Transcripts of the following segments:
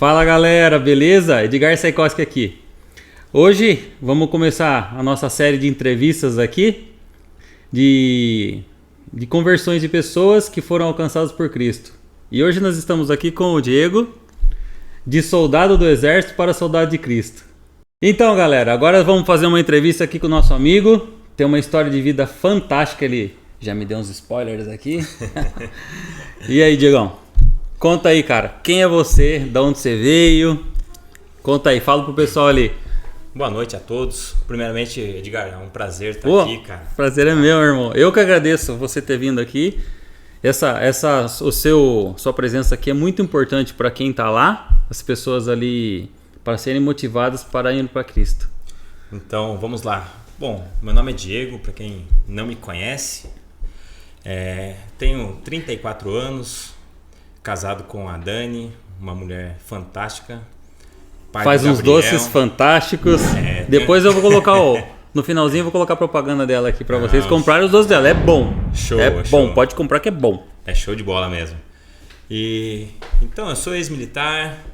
Fala galera, beleza? Edgar Saikoski aqui. Hoje vamos começar a nossa série de entrevistas aqui de conversões de pessoas que foram alcançadas por Cristo. E hoje nós estamos aqui com o Diego, de soldado do exército para soldado de Cristo. Então galera, agora vamos fazer uma entrevista aqui com o nosso amigo. Tem uma história de vida fantástica, ele já me deu uns spoilers aqui. E aí, Diegão? Conta aí, cara. Quem é você? De onde você veio? Conta aí, fala pro pessoal ali. Boa noite a todos. Primeiramente, Edgar, é um prazer estar aqui, cara. Prazer é meu, irmão. Eu que agradeço você ter vindo aqui. Sua presença aqui é muito importante para quem tá lá, as pessoas ali, para serem motivadas para ir para Cristo. Então, vamos lá. Bom, meu nome é Diego, para quem não me conhece. Tenho 34 anos, casado com a Dani, uma mulher fantástica. Faz uns doces fantásticos. Depois eu vou colocar no finalzinho eu vou colocar a propaganda dela aqui para vocês comprarem os doces dela. É bom. Show, bom. Pode comprar que é bom. É show de bola mesmo. Então eu sou ex-militar,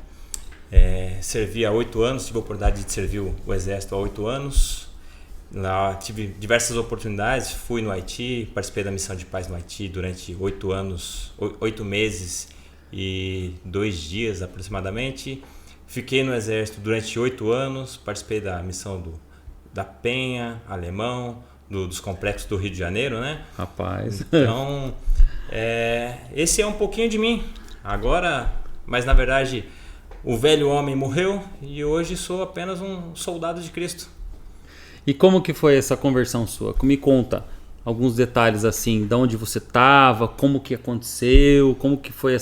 servi há 8 anos, tive a oportunidade de servir o exército há 8 anos. Lá tive diversas oportunidades, fui no Haiti, participei da missão de paz no Haiti durante 8 anos, 8 meses e 2 dias aproximadamente. Fiquei no exército durante 8 anos, participei da missão da Penha, Alemão, dos complexos do Rio de Janeiro, né? Rapaz. Então, esse é um pouquinho de mim. Agora, mas na verdade, o velho homem morreu e hoje sou apenas um soldado de Cristo. E como que foi essa conversão sua? Me conta alguns detalhes assim, de onde você estava, como que aconteceu, como que foi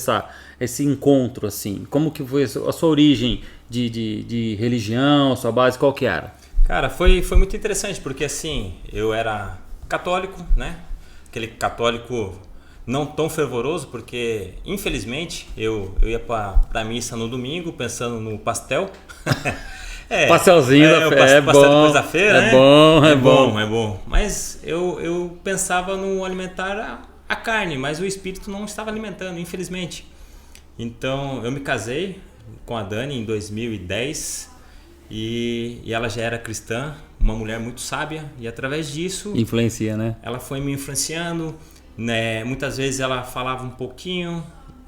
esse encontro assim, como que foi a sua origem de religião, a sua base, qual que era? Cara, foi muito interessante porque assim, eu era católico, né? Aquele católico não tão fervoroso porque infelizmente eu ia pra missa no domingo pensando no pastel. Pastelzinho da fé, é pastel bom, depois da feira, né? É bom. Mas eu pensava no alimentar a carne, mas o espírito não estava alimentando, infelizmente. Então eu me casei com a Dani em 2010 e ela já era cristã, uma mulher muito sábia, e através disso... Influencia, né? Ela foi me influenciando, né? Muitas vezes ela falava um pouquinho,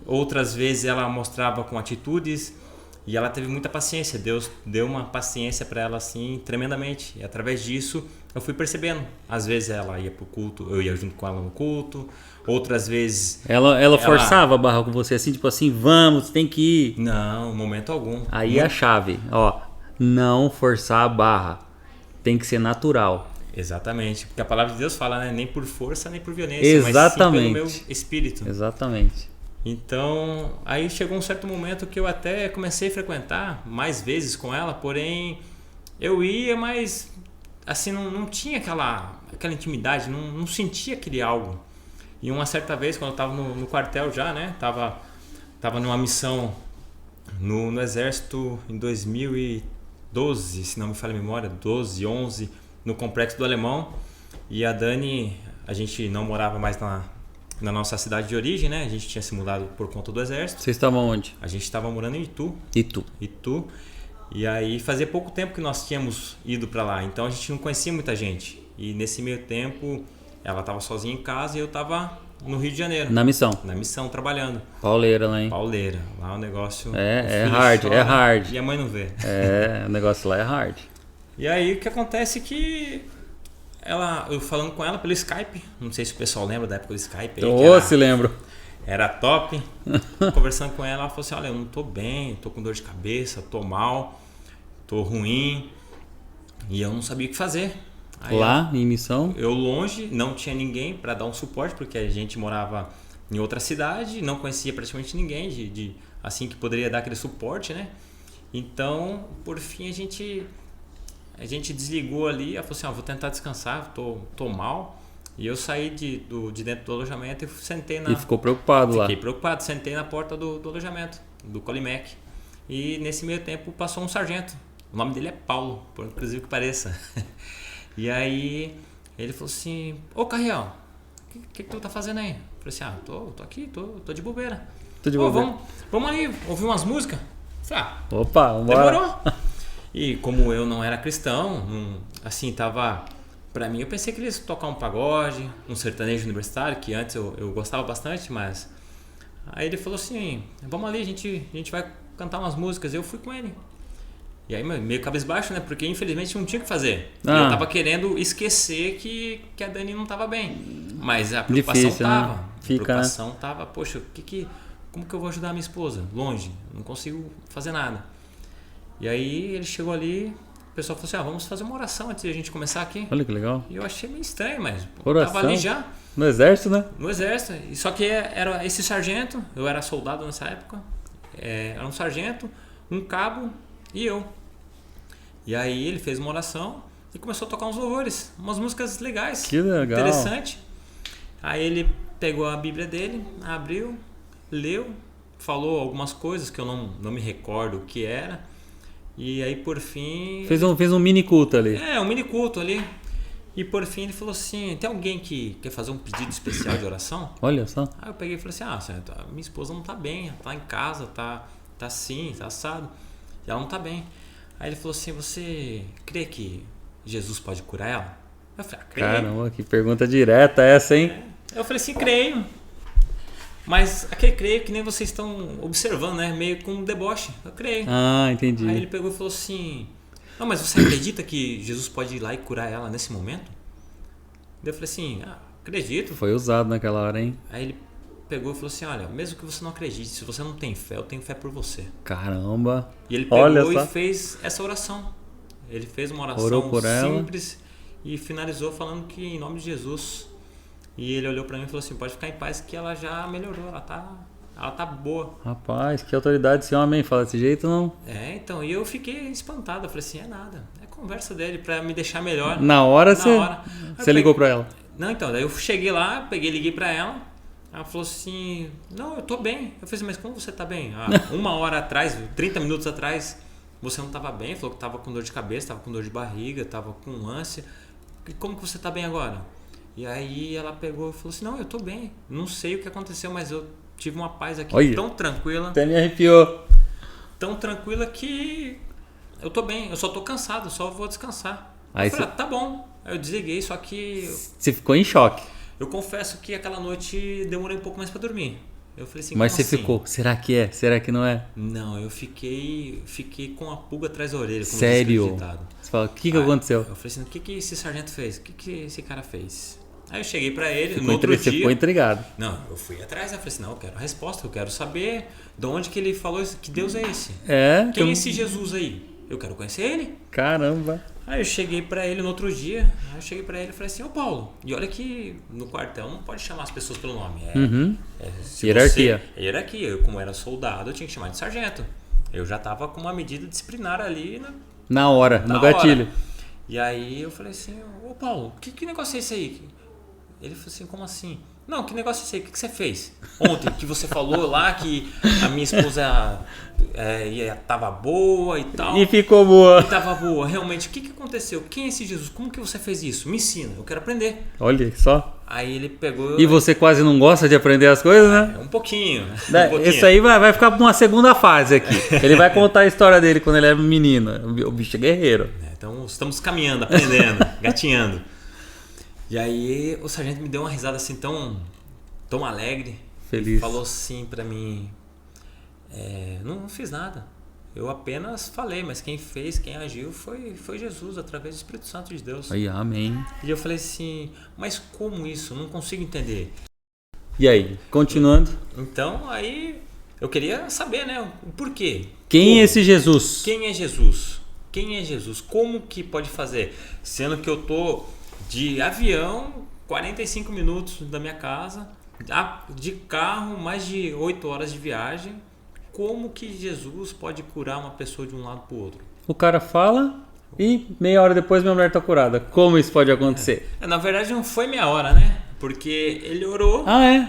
outras vezes ela mostrava com atitudes. E ela teve muita paciência, Deus deu uma paciência para ela assim tremendamente. E através disso eu fui percebendo. Às vezes ela ia pro culto, eu ia junto com ela no culto. Outras vezes... Ela forçava a barra com você assim, tipo assim, vamos, tem que ir. Não, momento algum. Aí a chave, não forçar a barra. Tem que ser natural. Exatamente, porque a palavra de Deus fala, né? Nem por força, nem por violência, exatamente. mas sim pelo meu espírito. Exatamente. Então, aí chegou um certo momento que eu até comecei a frequentar mais vezes com ela, porém eu ia, mas assim, não tinha aquela intimidade, não sentia aquele algo. E uma certa vez, quando eu estava no quartel já, né, tava numa missão no exército em 2012, se não me falha a memória, 12, 11, no complexo do Alemão, e a Dani, a gente não morava mais na nossa cidade de origem, né? A gente tinha se mudado por conta do exército. Vocês estavam onde? A gente estava morando em Itu. Itu. E aí fazia pouco tempo que nós tínhamos ido para lá, então a gente não conhecia muita gente. E nesse meio tempo, ela estava sozinha em casa e eu estava no Rio de Janeiro. Na missão, trabalhando. Pauleira lá, hein? Pauleira. Lá o negócio... É hard. E a mãe não vê. O negócio lá é hard. E aí o que acontece é que... eu falando com ela pelo Skype, não sei se o pessoal lembra da época do Skype. Se lembro. Era top. Conversando com ela falou assim, olha, eu não tô bem, tô com dor de cabeça, tô mal, tô ruim. E eu não sabia o que fazer. Aí lá em missão? Eu longe, não tinha ninguém para dar um suporte, porque a gente morava em outra cidade, não conhecia praticamente ninguém assim que poderia dar aquele suporte, né? Então, por fim, a gente desligou ali, ela falou assim, vou tentar descansar, tô mal. E eu saí de dentro do alojamento e sentei E ficou preocupado lá? Fiquei preocupado, sentei na porta do alojamento, do Colimec. E nesse meio tempo passou um sargento. O nome dele é Paulo, por inclusive que pareça. E aí ele falou assim, ô Carriel, o que tu tá fazendo aí? Eu falei assim, tô aqui, tô de bobeira. Tô de bobeira. Vamos ali ouvir umas músicas? Falei, Opa, vambora. demorou. E como eu não era cristão, assim, tava... Pra mim, eu pensei que eles iam tocar um pagode, um sertanejo universitário, que antes eu gostava bastante, mas... Aí ele falou assim, vamos ali, a gente vai cantar umas músicas. Eu fui com ele. E aí, meio cabisbaixo, né? Porque infelizmente não tinha o que fazer. E eu tava querendo esquecer que a Dani não tava bem. Mas a preocupação Difícil, tava. né? A preocupação tava, poxa, como que eu vou ajudar a minha esposa? Longe, não consigo fazer nada. E aí ele chegou ali, o pessoal falou assim, vamos fazer uma oração antes de a gente começar aqui. Olha que legal. E eu achei meio estranho, mas Oração? tava ali já. No exército, né? No exército. E só que era esse sargento, eu era soldado nessa época, era um sargento, um cabo e eu. E aí ele fez uma oração e começou a tocar uns louvores, umas músicas legais. Que legal. Interessante. Aí ele pegou a Bíblia dele, abriu, leu, falou algumas coisas que eu não me recordo o que era. E aí por fim... Fez um mini culto ali. um mini culto ali. E por fim ele falou assim, tem alguém que quer fazer um pedido especial de oração? Olha só. Aí eu peguei e falei assim, Sargento, minha esposa não tá bem, ela tá em casa, tá assim, tá assado. E ela não tá bem. Aí ele falou assim, você crê que Jesus pode curar ela? Eu falei, creio. Caramba, que pergunta direta essa, hein? Eu falei assim, creio. Mas aquele creio que nem vocês estão observando, né? Meio com um deboche. Eu creio. Entendi. Aí ele pegou e falou assim, não, mas você acredita que Jesus pode ir lá e curar ela nesse momento? Eu falei assim, acredito. Foi usado naquela hora, hein? Aí ele pegou e falou assim, olha, mesmo que você não acredite, se você não tem fé, eu tenho fé por você. Caramba. E ele pegou e fez essa oração. Ele fez uma oração simples e finalizou falando que em nome de Jesus. E ele olhou pra mim e falou assim, pode ficar em paz que ela já melhorou, ela tá boa. Rapaz, que autoridade esse homem, fala desse jeito não. Então, e eu fiquei espantado, eu falei assim, é nada, é conversa dele pra me deixar melhor. Na hora você ligou pra ela? Não, então, daí eu cheguei lá, liguei pra ela. Ela falou assim, não, eu tô bem. Eu falei assim, mas como você tá bem? Uma hora atrás, 30 minutos atrás, você não tava bem. Falou que tava com dor de cabeça, tava com dor de barriga, tava com ânsia. E como que você tá bem agora? E aí ela pegou e falou assim, não, eu tô bem. Não sei o que aconteceu, mas eu tive uma paz aqui tão tranquila. Até me arrepiou. Tão tranquila que eu tô bem, eu só tô cansado, só vou descansar. Aí eu falei, tá bom. Aí eu desliguei, só que... Você ficou em choque. Eu confesso que aquela noite demorei um pouco mais pra dormir. Eu falei assim, mas você assim? ficou, será que é? Será que não é? Não, eu fiquei com a pulga atrás da orelha. Como sério? Você fala, o que aconteceu? Eu falei assim, o que esse sargento fez? O que esse cara fez? Aí eu cheguei pra ele, Você ficou intrigado. Não, eu fui atrás, eu falei assim, não, eu quero a resposta, eu quero saber de onde que ele falou, que Deus é esse? Quem é esse Jesus aí? Eu quero conhecer ele. Caramba. Aí eu cheguei pra ele no outro dia, e falei assim, ô Paulo, e olha que no quartel não pode chamar as pessoas pelo nome. Hierarquia. Hierarquia. Eu, como era soldado, eu tinha que chamar de sargento. Eu já tava com uma medida disciplinar ali na hora, no gatilho. E aí eu falei assim, ô Paulo, que negócio é esse aí? Ele falou assim, como assim? Não, que negócio é esse aí? O que você fez? Ontem que você falou lá que a minha esposa tava boa e tal. E ficou boa. E tava boa. Realmente, o que aconteceu? Quem é esse Jesus? Como que você fez isso? Me ensina, eu quero aprender. Olha só. Aí ele pegou... E você quase não gosta de aprender as coisas, né? Um pouquinho. Isso aí vai ficar pra uma segunda fase aqui. Ele vai contar a história dele quando ele era menino. O bicho é guerreiro. Então estamos caminhando, aprendendo, gatinhando. E aí o sargento me deu uma risada assim tão alegre. Feliz. Falou assim pra mim, não fiz nada. Eu apenas falei, mas quem agiu foi Jesus, através do Espírito Santo de Deus. Aí, amém. E eu falei assim, mas como isso? Não consigo entender. E aí, continuando? Então, aí eu queria saber, né, o porquê. Quem é esse Jesus? Quem é Jesus? Quem é Jesus? Como que pode fazer? Sendo que eu tô de avião, 45 minutos da minha casa, de carro, mais de 8 horas de viagem. Como que Jesus pode curar uma pessoa de um lado para o outro? O cara fala e meia hora depois minha mulher está curada. Como isso pode acontecer? Na verdade não foi meia hora, né? Porque ele orou.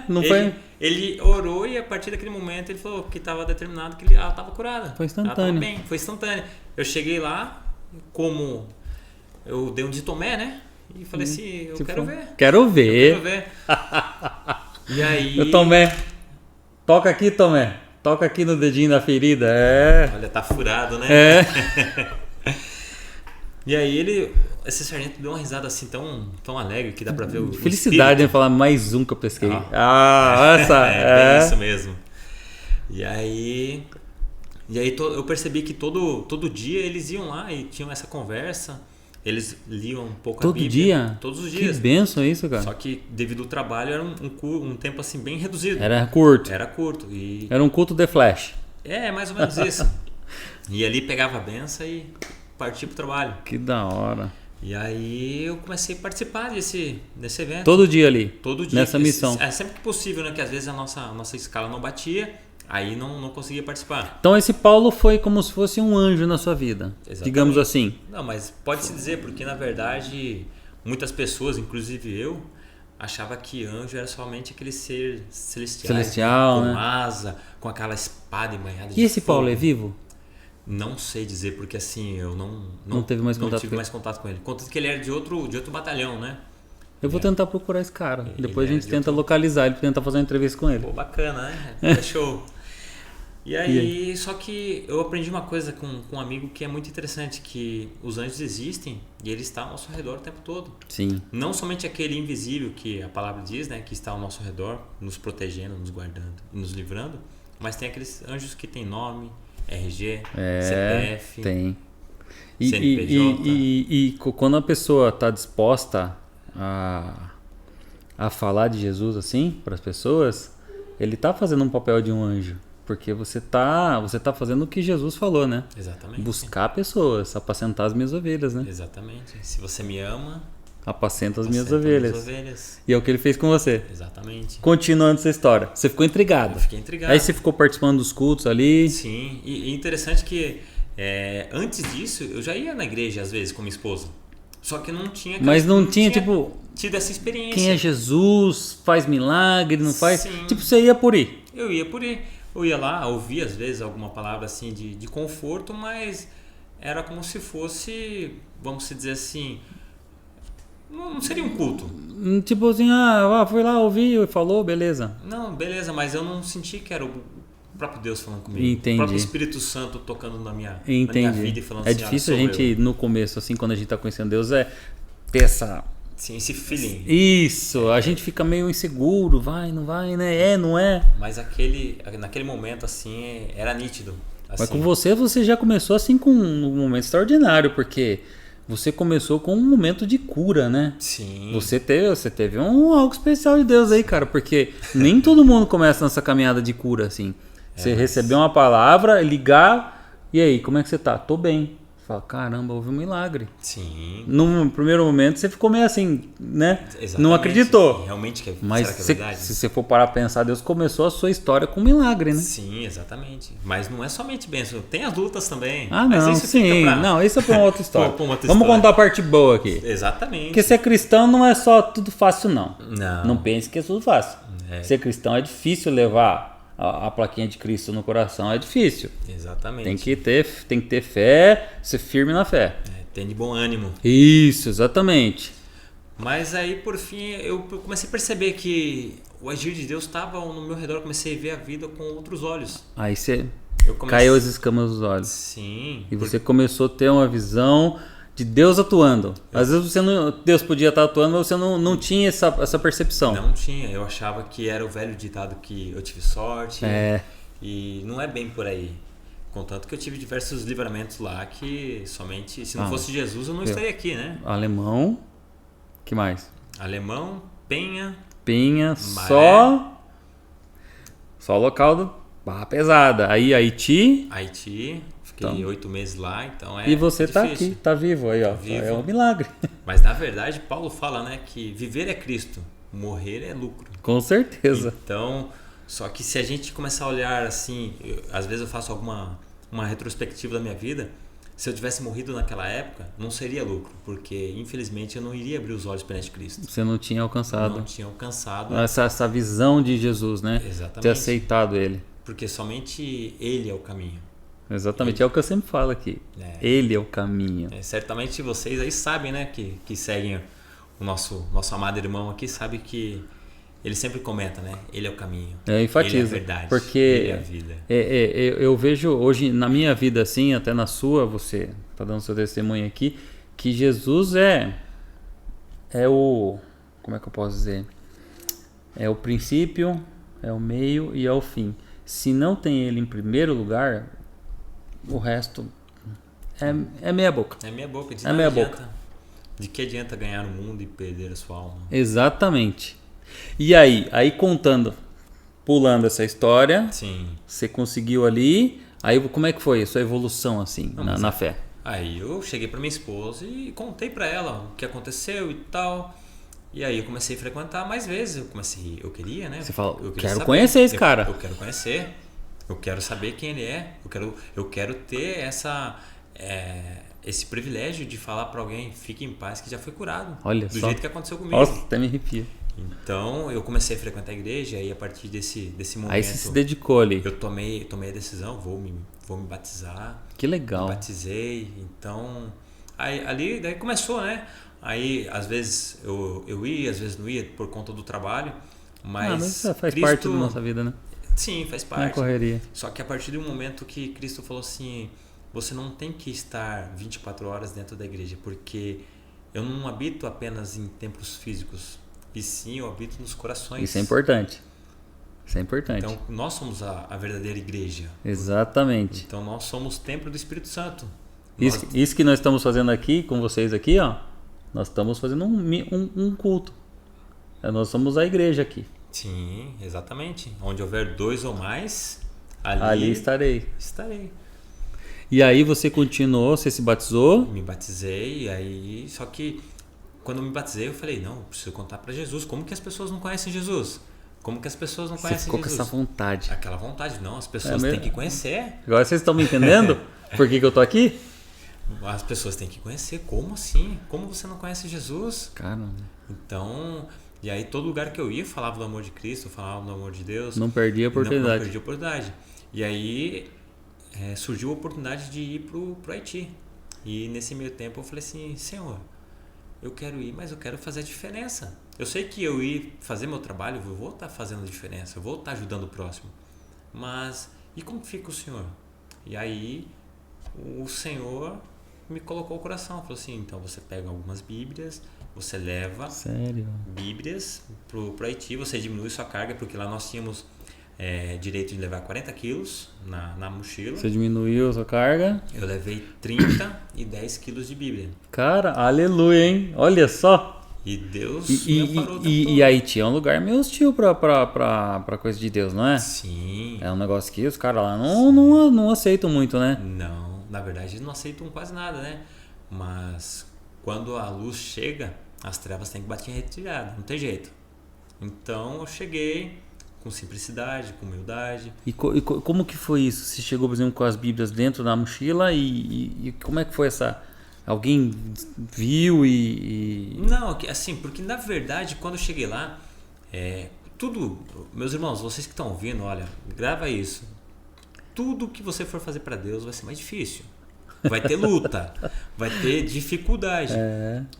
Não foi? Ele orou e a partir daquele momento ele falou que estava determinado que ela estava curada. Foi instantâneo. Ela estava bem, foi instantâneo. Eu cheguei lá, como eu dei um de Tomé, né? E falei assim, eu quero ver. Quero ver. E aí... Eu Tomé. Toca aqui, Tomé. Toca aqui no dedinho da ferida. É. Olha, tá furado, né? É. E aí esse sargento deu uma risada assim tão alegre que dá pra ver o Felicidade, né? Falar mais um que eu pesquei. Essa. É bem isso mesmo. E aí eu percebi que todo dia eles iam lá e tinham essa conversa. Eles liam um pouco Todo a Bíblia. dia? Todos os dias. Que bênção isso, cara. Só que devido ao trabalho era um tempo assim bem reduzido. Era curto. Era curto. E Era um culto de flash. mais ou menos isso. E ali pegava a benção e partia pro trabalho. Que da hora. E aí eu comecei a participar desse evento. Todo dia ali. Todo dia. Nessa missão. Sempre que possível, né? Que às vezes a nossa escala não batia, aí não conseguia participar. Então esse Paulo foi como se fosse um anjo na sua vida. Exatamente. Digamos assim. Não, mas pode-se dizer, porque na verdade muitas pessoas, inclusive eu, achava que anjo era somente aquele ser celestial, com né? asa, com aquela espada embanhada de E esse fogo. Paulo é vivo? Não sei dizer, porque assim, eu não tive mais contato com ele. Contanto que ele era de outro batalhão, né? Eu vou tentar procurar esse cara. Depois a é gente tenta localizar ele, tentar fazer uma entrevista com ele. Pô, bacana, né? É show. E aí, só que eu aprendi uma coisa com um amigo que é muito interessante, que os anjos existem e ele está ao nosso redor o tempo todo. Sim. Não somente aquele invisível que a palavra diz, né? Que está ao nosso redor, nos protegendo, nos guardando e nos livrando, mas tem aqueles anjos que têm nome, RG, CPF, tem. CNPJ. E quando a pessoa está disposta a falar de Jesus assim para as pessoas, ele está fazendo um papel de um anjo. Porque você tá fazendo o que Jesus falou, né? Exatamente. Buscar pessoas, apacentar as minhas ovelhas, né? Exatamente. Se você me ama, apacenta as minhas ovelhas. E é o que ele fez com você. Exatamente. Continuando essa história. Você ficou intrigado. Eu fiquei intrigado. Aí você ficou participando dos cultos ali. Sim. E interessante que antes disso, eu já ia na igreja às vezes com minha esposa. Só que não tinha... Mas não tinha tipo... tido essa experiência. Quem é Jesus? Faz milagre? Não faz? Sim. Tipo, você ia por ir. Eu ia por ir. Eu ia lá, ouvia às vezes alguma palavra assim de conforto, mas era como se fosse, vamos dizer assim, não seria um culto. Tipo assim, foi lá, ouviu e falou, beleza. Não, beleza, mas eu não senti que era o próprio Deus falando comigo. Entendi. O próprio Espírito Santo tocando na minha vida e falando assim. É assim, difícil a gente, no começo, assim, quando a gente tá conhecendo Deus, ter essa... Sim, esse feeling. Isso, a gente fica meio inseguro, vai, não vai, né? Não é. Mas naquele momento, assim, era nítido. Assim. Mas com você já começou assim com um momento extraordinário, porque você começou com um momento de cura, né? Sim. Você teve algo especial de Deus aí, cara, porque nem todo mundo começa nessa caminhada de cura, assim. Você receber uma palavra, ligar, e aí, como é que você tá? Tô bem. Fala, caramba, houve um milagre. Sim. No primeiro momento você ficou meio assim, né? Exatamente. Não acreditou. Realmente que mas será que é verdade? Se você for parar pra pensar, Deus começou a sua história com um milagre, né? Sim, exatamente. Mas não é somente bênção, tem as lutas também. Ah, mas não, isso sim. Não, isso é pra uma outra história. Vamos contar a parte boa aqui. Exatamente. Porque ser cristão não é só tudo fácil, não. Não. Não pense que é tudo fácil. Ser cristão é difícil levar a plaquinha de Cristo no coração, é difícil. Exatamente. Tem que ter fé, ser firme na fé. Tem de bom ânimo. Isso, exatamente. Mas aí, por fim, eu comecei a perceber que o agir de Deus estava no meu redor. Eu comecei a ver a vida com outros olhos. Aí caiu as escamas dos olhos. Sim. E você começou a ter uma visão de Deus atuando. Às vezes Deus podia estar atuando, mas você não tinha essa percepção. Não tinha. Eu achava que era o velho ditado que eu tive sorte. E não é bem por aí. Contanto que eu tive diversos livramentos lá que somente, se não fosse Jesus, eu não estaria aqui, né? Alemão. Que mais? Alemão, Penha, Maré. Só local do barra pesada. Aí Haiti. Fiquei 8 meses lá, então E você tá difícil. aqui, tá vivo aí, ó. Vivo. É um milagre. Mas na verdade, Paulo fala, né, que viver é Cristo, morrer é lucro. Com certeza. Então, só que se a gente começar a olhar assim, às vezes eu faço uma retrospectiva da minha vida, se eu tivesse morrido naquela época, não seria lucro, porque infelizmente eu não iria abrir os olhos perante Cristo. Você não tinha alcançado. Não tinha alcançado. Essa visão de Jesus, né? Exatamente. Ter aceitado ele. Porque somente Ele é o caminho. Exatamente, é o que eu sempre falo aqui. Ele é o caminho. Certamente vocês aí sabem, né, que seguem o nosso amado irmão aqui, sabe que ele sempre comenta, né? Ele é o caminho. Eu enfatizo. Ele é a verdade. Porque ele é a vida. eu vejo hoje na minha vida assim, até na sua, você está dando seu testemunho aqui, que Jesus é o... Como é que eu posso dizer? É o princípio, é o meio e é o fim. Se não tem ele em primeiro lugar, o resto é meia boca. É meia boca. É meia boca. De que adianta ganhar o mundo e perder a sua alma? Exatamente. E aí contando, pulando essa história, Sim. você conseguiu ali, aí como é que foi a sua evolução assim, na fé? Aí eu cheguei pra minha esposa e contei pra ela o que aconteceu e tal. E aí eu comecei a frequentar mais vezes. Eu queria, né? Você fala, eu quero saber. conhecer esse cara. Eu quero conhecer. Eu quero saber quem ele é. Eu quero ter esse privilégio de falar pra alguém, fique em paz, que já foi curado. Olha do só. jeito que aconteceu comigo. Nossa, até me arrepia. Então eu comecei a frequentar a igreja e a partir desse momento... Aí você se dedicou ali. Eu tomei a decisão, vou me batizar. Que legal. Me batizei, então... Daí começou, né? Aí às vezes eu ia, às vezes não ia por conta do trabalho, mas isso faz Cristo, parte da nossa vida, né? Sim, faz Não é parte. correria. Só que a partir do momento que Cristo falou assim, você não tem que estar 24 horas dentro da igreja, porque eu não habito apenas em templos físicos, e sim eu habito nos corações. Isso é importante. Isso é importante. Então nós somos a verdadeira igreja. Exatamente. Então nós somos templo do Espírito Santo. Isso que nós estamos fazendo aqui com vocês aqui, ó. Nós estamos fazendo um culto. Nós somos a igreja aqui. Sim, exatamente. Onde houver 2 ou mais, ali estarei. Estarei. E aí você continuou, você se batizou? Me batizei, e aí... Só que quando eu me batizei, eu falei, não, eu preciso contar para Jesus. Como que as pessoas não conhecem Jesus? Como que as pessoas não conhecem Jesus? Você ficou Jesus? com essa vontade. Aquela vontade, não. As pessoas têm que conhecer. Agora vocês estão me entendendo? Por que eu tô aqui? As pessoas têm que conhecer. Como assim? Como você não conhece Jesus? Caramba. Então... E aí todo lugar que eu ia falava do amor de Cristo, falava do amor de Deus. Não perdia a oportunidade. Não perdia a oportunidade. E aí surgiu a oportunidade de ir pro Haiti. E nesse meio tempo eu falei assim, Senhor, eu quero ir, mas eu quero fazer a diferença. Eu sei que eu ir fazer meu trabalho, eu vou estar fazendo a diferença, eu vou estar ajudando o próximo. Mas, e como fica o Senhor? E aí o Senhor me colocou o coração. Falou assim, então você pega algumas Bíblias, você leva Bíblias pro Haiti, você diminui sua carga, porque lá nós tínhamos direito de levar 40 quilos na mochila. Você diminuiu a sua carga? Eu levei 30 e 10 quilos de Bíblia. Cara, aleluia, hein? Olha só. E Deus me amparou o tempo todo. E Haiti é um lugar meio hostil pra coisa de Deus, não é? Sim. É um negócio que os caras lá não aceitam muito, né? Não, na verdade eles não aceitam quase nada, né? Mas quando a luz chega, as trevas têm que bater em retirada, não tem jeito. Então eu cheguei com simplicidade, com humildade. E como que foi isso? Você chegou, por exemplo, com as Bíblias dentro da mochila e como é que foi essa... Alguém viu e... Não, assim, porque na verdade quando eu cheguei lá, tudo... Meus irmãos, vocês que estão ouvindo, olha, grava isso. Tudo que você for fazer para Deus vai ser mais difícil. Vai ter luta, vai ter dificuldade.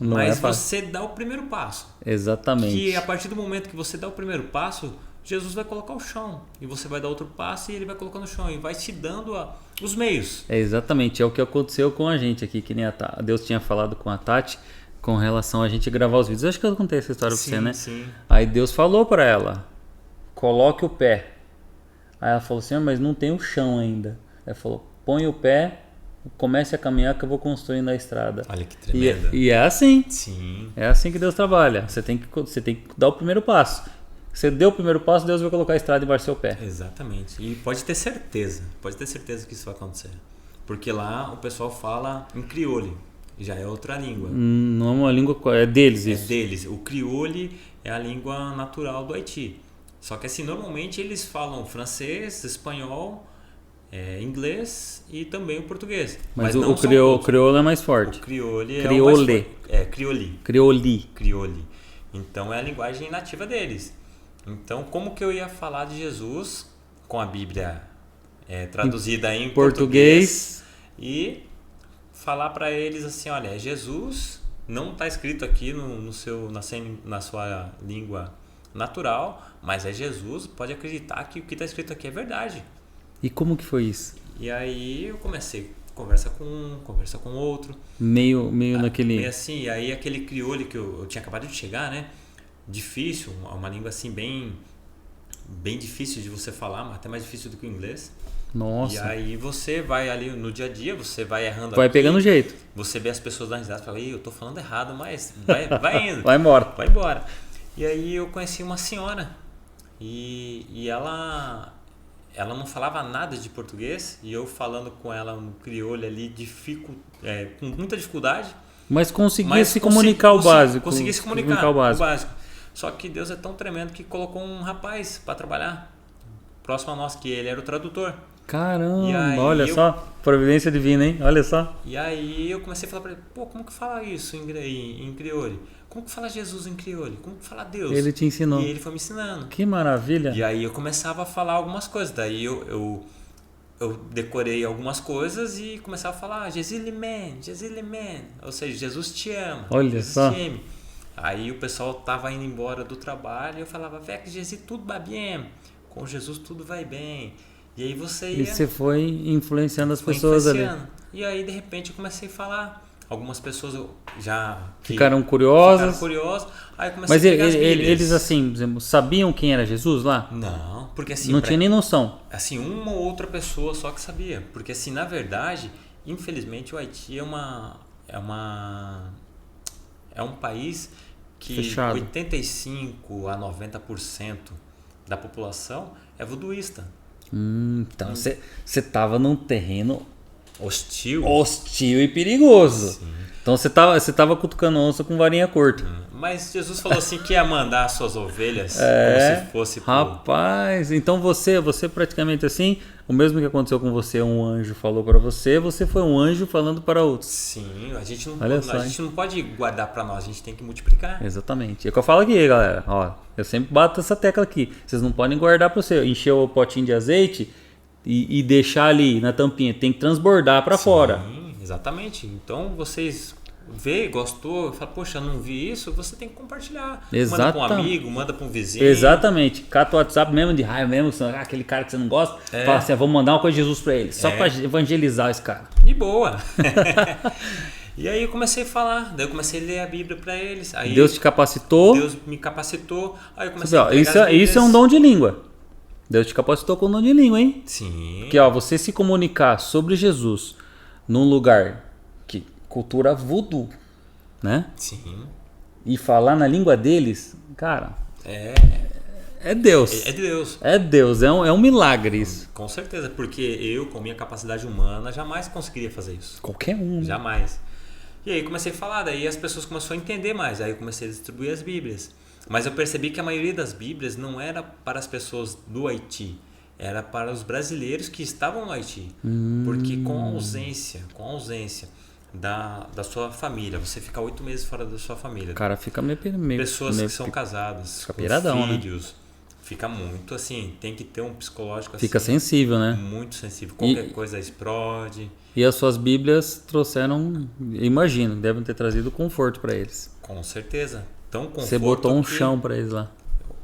Mas você dá o primeiro passo. Exatamente. Que a partir do momento que você dá o primeiro passo, Jesus vai colocar o chão. E você vai dar outro passo e ele vai colocando o chão. E vai te dando os meios. Exatamente. É o que aconteceu com a gente aqui. Que nem Deus tinha falado com a Tati com relação a gente gravar os vídeos. Acho que eu contei essa história pra você, né? Sim. Aí Deus falou pra ela, coloque o pé. Aí ela falou assim, mas não tem o chão ainda. Aí falou, põe o pé, comece a caminhar que eu vou construindo a estrada. Olha que tremenda. E é assim. Sim. É assim que Deus trabalha. Você tem que dar o primeiro passo. Você deu o primeiro passo, Deus vai colocar a estrada embaixo do seu pé. Exatamente. E pode ter certeza que isso vai acontecer. Porque lá o pessoal fala em crioulo. Já é outra língua. Não é uma língua, é deles isso. É deles. O crioulo é a língua natural do Haiti. Só que assim, normalmente eles falam francês, espanhol, inglês e também o português. Mas o crioulo é mais forte. O crioulo é crioulo. o mais forte. Crioulo. Então é a linguagem nativa deles. Então como que eu ia falar de Jesus com a Bíblia traduzida em português e falar para eles assim, olha, Jesus não está escrito aqui na sua língua natural, mas é Jesus, pode acreditar que o que está escrito aqui é verdade. E como que foi isso? E aí eu comecei conversa com um, conversa com outro. Meio naquele... Meio assim, aí aquele crioulo que eu tinha acabado de chegar, né? Difícil, uma língua assim bem difícil de você falar, até mais difícil do que o inglês. Nossa. E aí você vai ali no dia a dia, você vai errando vai aqui, pegando jeito. Você vê as pessoas dando risada e fala, eu tô falando errado, mas vai indo. Vai embora. Vai embora. E aí eu conheci uma senhora e ela não falava nada de português e eu falando com ela no crioulo ali, com muita dificuldade. Mas conseguia se comunicar o básico. Conseguia se comunicar o básico. Só que Deus é tão tremendo que colocou um rapaz para trabalhar próximo a nós, que ele era o tradutor. Caramba, olha só, providência divina, hein? Olha só. E aí eu comecei a falar para ele, como que fala isso em crioulo? Como que fala Jesus em crioulo? Como que fala Deus? Ele te ensinou. E ele foi me ensinando. Que maravilha. E aí eu começava a falar algumas coisas. Daí eu decorei algumas coisas e começava a falar Jesus man. Ou seja, Jesus te ama. Olha Jesus só. te ama. Aí o pessoal tava indo embora do trabalho e eu falava, que Jesus tudo vai bem. Com Jesus tudo vai bem. E aí E você foi influenciando as pessoas ali. E aí de repente eu comecei a falar. Algumas pessoas já ficaram curiosas. Aí eu comecei Mas a pegar as Bíblias. Eles assim, por exemplo, sabiam quem era Jesus lá? Não, porque assim... Não tinha nem noção. Assim, uma ou outra pessoa só que sabia. Porque assim, na verdade, infelizmente o Haiti é um país que fechado. 85 a 90% da população é voduísta. Então você estava num terreno hostil e perigoso. Sim. Então você tava cutucando onça com varinha curta. Mas Jesus falou assim que ia mandar as suas ovelhas como se fosse... Rapaz, então você praticamente assim, o mesmo que aconteceu com você, um anjo falou para você foi um anjo falando para outros. Sim, a gente não pode guardar para nós, a gente tem que multiplicar. Exatamente. É o que eu falo aqui, galera. Ó, eu sempre bato essa tecla aqui. Vocês não podem guardar para você. Encher o potinho de azeite e deixar ali na tampinha. Tem que transbordar para fora. Sim, exatamente. Então vocês... gostou, fala, poxa, eu não vi isso, você tem que compartilhar. Manda para um amigo, manda para um vizinho. Exatamente. Cata o WhatsApp mesmo de raiva mesmo, aquele cara que você não gosta, fala assim, vamos mandar uma coisa de Jesus para ele, só para evangelizar esse cara. De boa. E aí eu comecei a falar, daí eu comecei a ler a Bíblia para eles. Aí Deus te capacitou. Deus me capacitou. Aí eu comecei a pegar as Bíblias. Isso é um dom de língua. Deus te capacitou com um dom de língua, hein? Sim. Porque você se comunicar sobre Jesus num lugar que cultura voodoo, né? Sim. E falar na língua deles, cara, é Deus. É Deus. É Deus, é um milagre isso. Com certeza, porque eu, com minha capacidade humana, jamais conseguiria fazer isso. Qualquer um. Jamais. E aí comecei a falar, daí as pessoas começaram a entender mais, aí eu comecei a distribuir as Bíblias. Mas eu percebi que a maioria das Bíblias não era para as pessoas do Haiti, era para os brasileiros que estavam no Haiti. Porque com a ausência da sua família, você fica 8 meses fora da sua família. Cara, fica meio pessoas que são casadas, fica piradão, filhos, né? Fica muito assim, tem que ter um psicológico fica assim, sensível, né? Muito sensível, qualquer coisa explode. E as suas Bíblias trouxeram, imagino, devem ter trazido conforto para eles. Com certeza. Tão conforto. Você botou um chão para eles lá.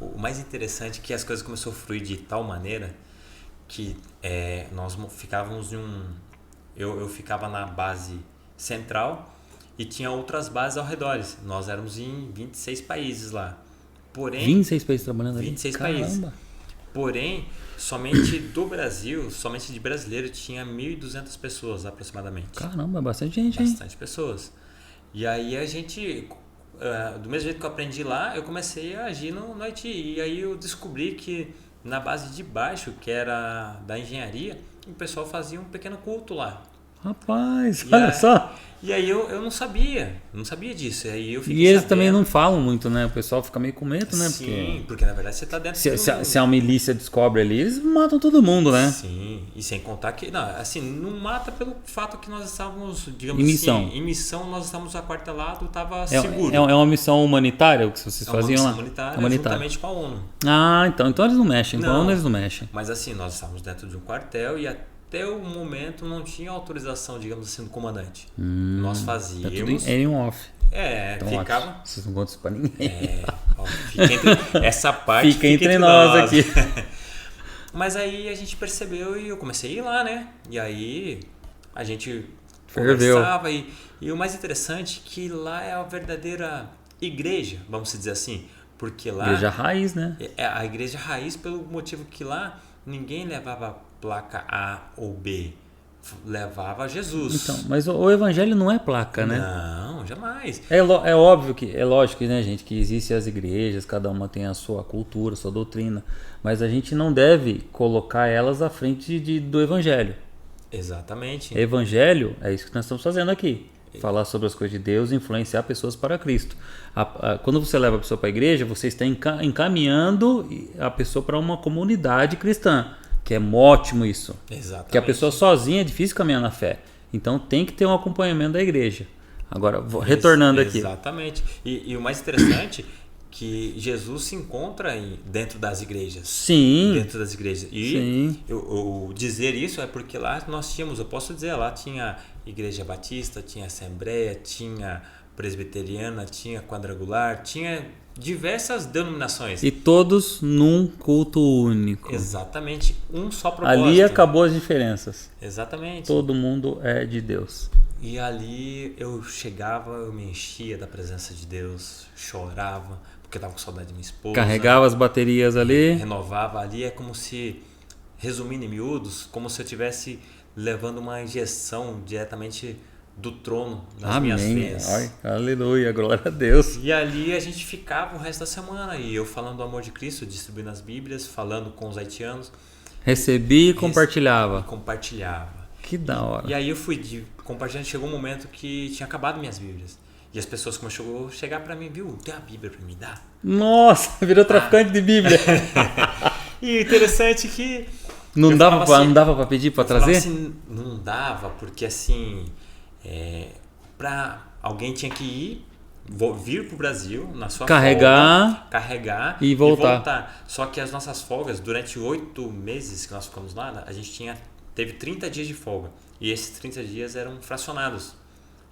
O mais interessante é que as coisas começaram a fluir de tal maneira que nós ficávamos eu ficava na base central e tinha outras bases ao redor. Nós éramos em 26 países lá. Porém, 26 países trabalhando ali? 26 países. Porém, somente do Brasil, somente de brasileiro, tinha 1.200 pessoas aproximadamente. Caramba, bastante gente, hein? Bastante pessoas. E aí a gente... do mesmo jeito que eu aprendi lá, eu comecei a agir no Haiti. E aí eu descobri que na base de baixo, que era da engenharia, o pessoal fazia um pequeno culto lá. Rapaz, olha só. E aí eu não sabia disso. E aí eu fiquei eles sabendo. Também não falam muito, né? O pessoal fica meio com medo, né? Sim, porque na verdade você está dentro se a milícia descobre ali, eles matam todo mundo, né? Sim, e sem contar que não mata pelo fato que nós estávamos, digamos em missão, nós estávamos aquartelados, estava seguro. É uma missão humanitária o que vocês faziam lá? É uma missão humanitária, juntamente com a ONU. Ah, então eles não mexem, com a ONU eles não mexem. Mas assim, nós estávamos dentro de um quartel e até o momento não tinha autorização, digamos assim, do comandante. Nós fazíamos... Tá tudo em on-off. Ficava... Vocês não contam isso pra ninguém. essa parte Fica entre nós aqui. Mas aí a gente percebeu e eu comecei a ir lá, né? E aí a gente Ferveu. conversava e o mais interessante é que lá é a verdadeira igreja, vamos dizer assim. Porque lá... Igreja raiz, né? É a igreja raiz pelo motivo que lá ninguém levava placa A ou B. Levava Jesus. Então, mas o evangelho não é placa, né? Não, jamais. É óbvio que, é lógico, né, gente, que existem as igrejas, cada uma tem a sua cultura, a sua doutrina, mas a gente não deve colocar elas à frente do evangelho. Exatamente. Evangelho é isso que nós estamos fazendo aqui. Falar sobre as coisas de Deus e influenciar pessoas para Cristo. Quando você leva a pessoa para a igreja, você está encaminhando a pessoa para uma comunidade cristã. Que é ótimo isso. Exatamente. Porque a pessoa sozinha é difícil caminhar na fé. Então tem que ter um acompanhamento da igreja. Agora, retornando aqui. Exatamente. E o mais interessante que Jesus se encontra dentro das igrejas. Sim. Dentro das igrejas. E sim. Eu dizer isso é porque lá nós tínhamos, eu posso dizer, lá tinha Igreja Batista, tinha Assembleia, tinha Presbiteriana, tinha Quadrangular, tinha diversas denominações. E todos num culto único. Exatamente. Um só propósito. Ali acabou as diferenças. Exatamente. Todo mundo é de Deus. E ali eu chegava, eu me enchia da presença de Deus, chorava, porque eu estava com saudade de minha esposa. Carregava as baterias ali. Renovava ali, é como se, resumindo em miúdos, como se eu estivesse levando uma injeção diretamente do trono nas minhas veias. Ai, aleluia, glória a Deus. E ali a gente ficava o resto da semana, e eu falando do amor de Cristo, distribuindo as Bíblias, falando com os haitianos. Recebi e compartilhava. Compartilhava. Que da hora. E aí eu fui compartilhando, chegou um momento que tinha acabado minhas Bíblias. E as pessoas começaram a chegar pra mim, viu, tem uma Bíblia pra me dar? Nossa, virou traficante de Bíblia. E interessante que... Não dava pra pedir pra trazer? Assim, não dava, porque assim... alguém tinha que vir pro Brasil na sua folga, carregar e voltar. Só que as nossas folgas, durante 8 meses que nós ficamos lá, a gente teve 30 dias de folga. E esses 30 dias eram fracionados.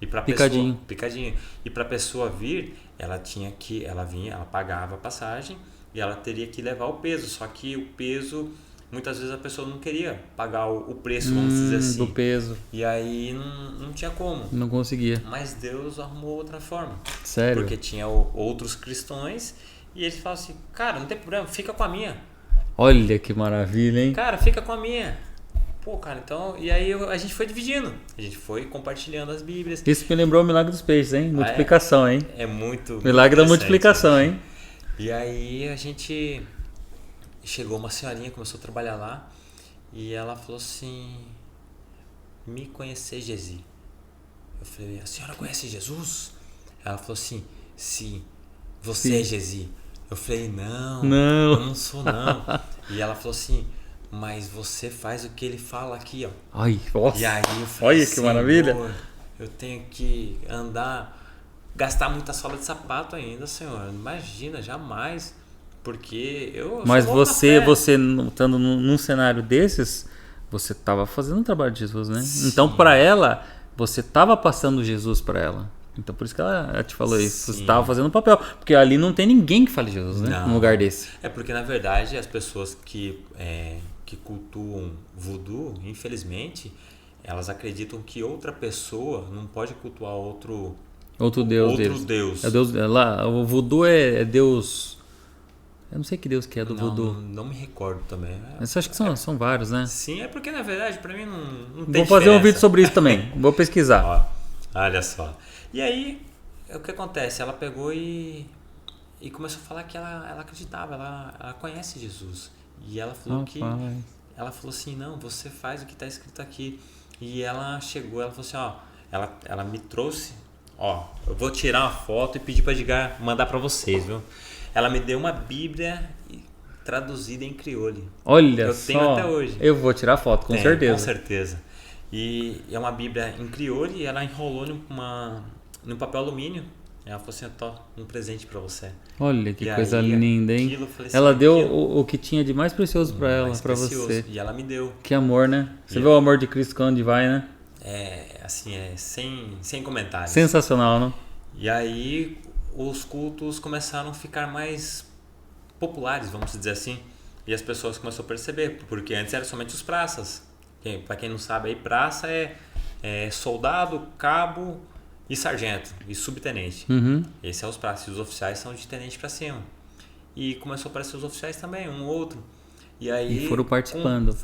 E pra picadinho. Picadinho. E para a pessoa vir, ela vinha, ela pagava a passagem e ela teria que levar o peso. Só que o peso, muitas vezes a pessoa não queria pagar o preço, vamos dizer assim. Do peso. E aí não tinha como. Não conseguia. Mas Deus arrumou outra forma. Sério? Porque tinha outros cristãos e eles falavam assim, cara, não tem problema, fica com a minha. Olha que maravilha, hein? Cara, fica com a minha. Pô, cara, então... E aí a gente foi dividindo. A gente foi compartilhando as Bíblias. Isso me lembrou o milagre dos peixes, hein? Multiplicação, hein? É muito... Milagre da multiplicação, hein? E aí a gente... Chegou uma senhorinha, começou a trabalhar lá. E ela falou assim... Me conhecer, Gesi. Eu falei, a senhora conhece Jesus? Ela falou assim, sim. Você é Gesi? Eu falei, não, eu não sou não. E ela falou assim... Mas você faz o que ele fala aqui, ó. Ai, nossa. E aí eu falei, olha que maravilha. Eu tenho que gastar muita sola de sapato ainda, senhor. Imagina, jamais. Porque eu Mas sou você estando num cenário desses, você estava fazendo o trabalho de Jesus, né? Sim. Então, para ela, você estava passando Jesus para ela. Então, por isso que ela te falou isso. Sim. Você estava fazendo o papel. Porque ali não tem ninguém que fale Jesus, né? Não. Num lugar desse. É porque, na verdade, as pessoas que cultuam voodoo, infelizmente, elas acreditam que outra pessoa não pode cultuar outro Deus. É Deus. Lá, o voodoo é Deus. Eu não sei que Deus que é do voodoo. Não me recordo também. Mas acho que são vários, né? Sim, é porque na verdade pra mim não tem Vou diferença. fazer um vídeo sobre isso também. Vou pesquisar. Ó, olha só. E aí, o que acontece? Ela pegou e começou a falar que ela acreditava, ela conhece Jesus. E ela falou ela falou assim, não, você faz o que está escrito aqui. E ela chegou, ela falou assim, ó, ela me trouxe, ó, eu vou tirar uma foto e pedir para Edgar mandar para vocês, viu? Ela me deu uma Bíblia traduzida em crioulo. Olha eu só. tenho até hoje. Eu vou tirar foto, com certeza. Com certeza. E é uma Bíblia em crioulo e ela enrolou num papel alumínio. Ela falou assim, tô um presente pra você. Olha que coisa aí, linda, hein? Assim, ela deu o que tinha de mais precioso pra ela, pra você. E ela me deu. Que amor, né? Você vê o amor de Cristo onde vai, né? Sem comentários. Sensacional, não? E aí os cultos começaram a ficar mais populares, vamos dizer assim. E as pessoas começaram a perceber, porque antes era somente os praças. Para quem não sabe, aí praça é soldado, cabo e sargento e subtenente. Esse é os praças. E os oficiais são de tenente para cima. E começou a aparecer os oficiais também, um ou outro. E aí foram participando.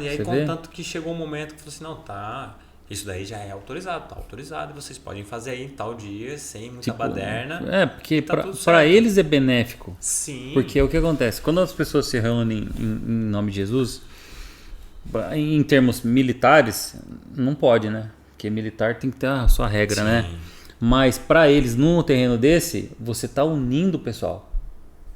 E aí, Você contanto que chegou um momento que falou assim, não, tá, isso daí já é autorizado, tá autorizado, e vocês podem fazer aí em tal dia, sem muita baderna. Porque tá para eles é benéfico. Sim. Porque o que acontece? Quando as pessoas se reúnem em nome de Jesus, em termos militares, não pode, né? Porque militar tem que ter a sua regra, né? Mas para eles, num terreno desse, você tá unindo o pessoal.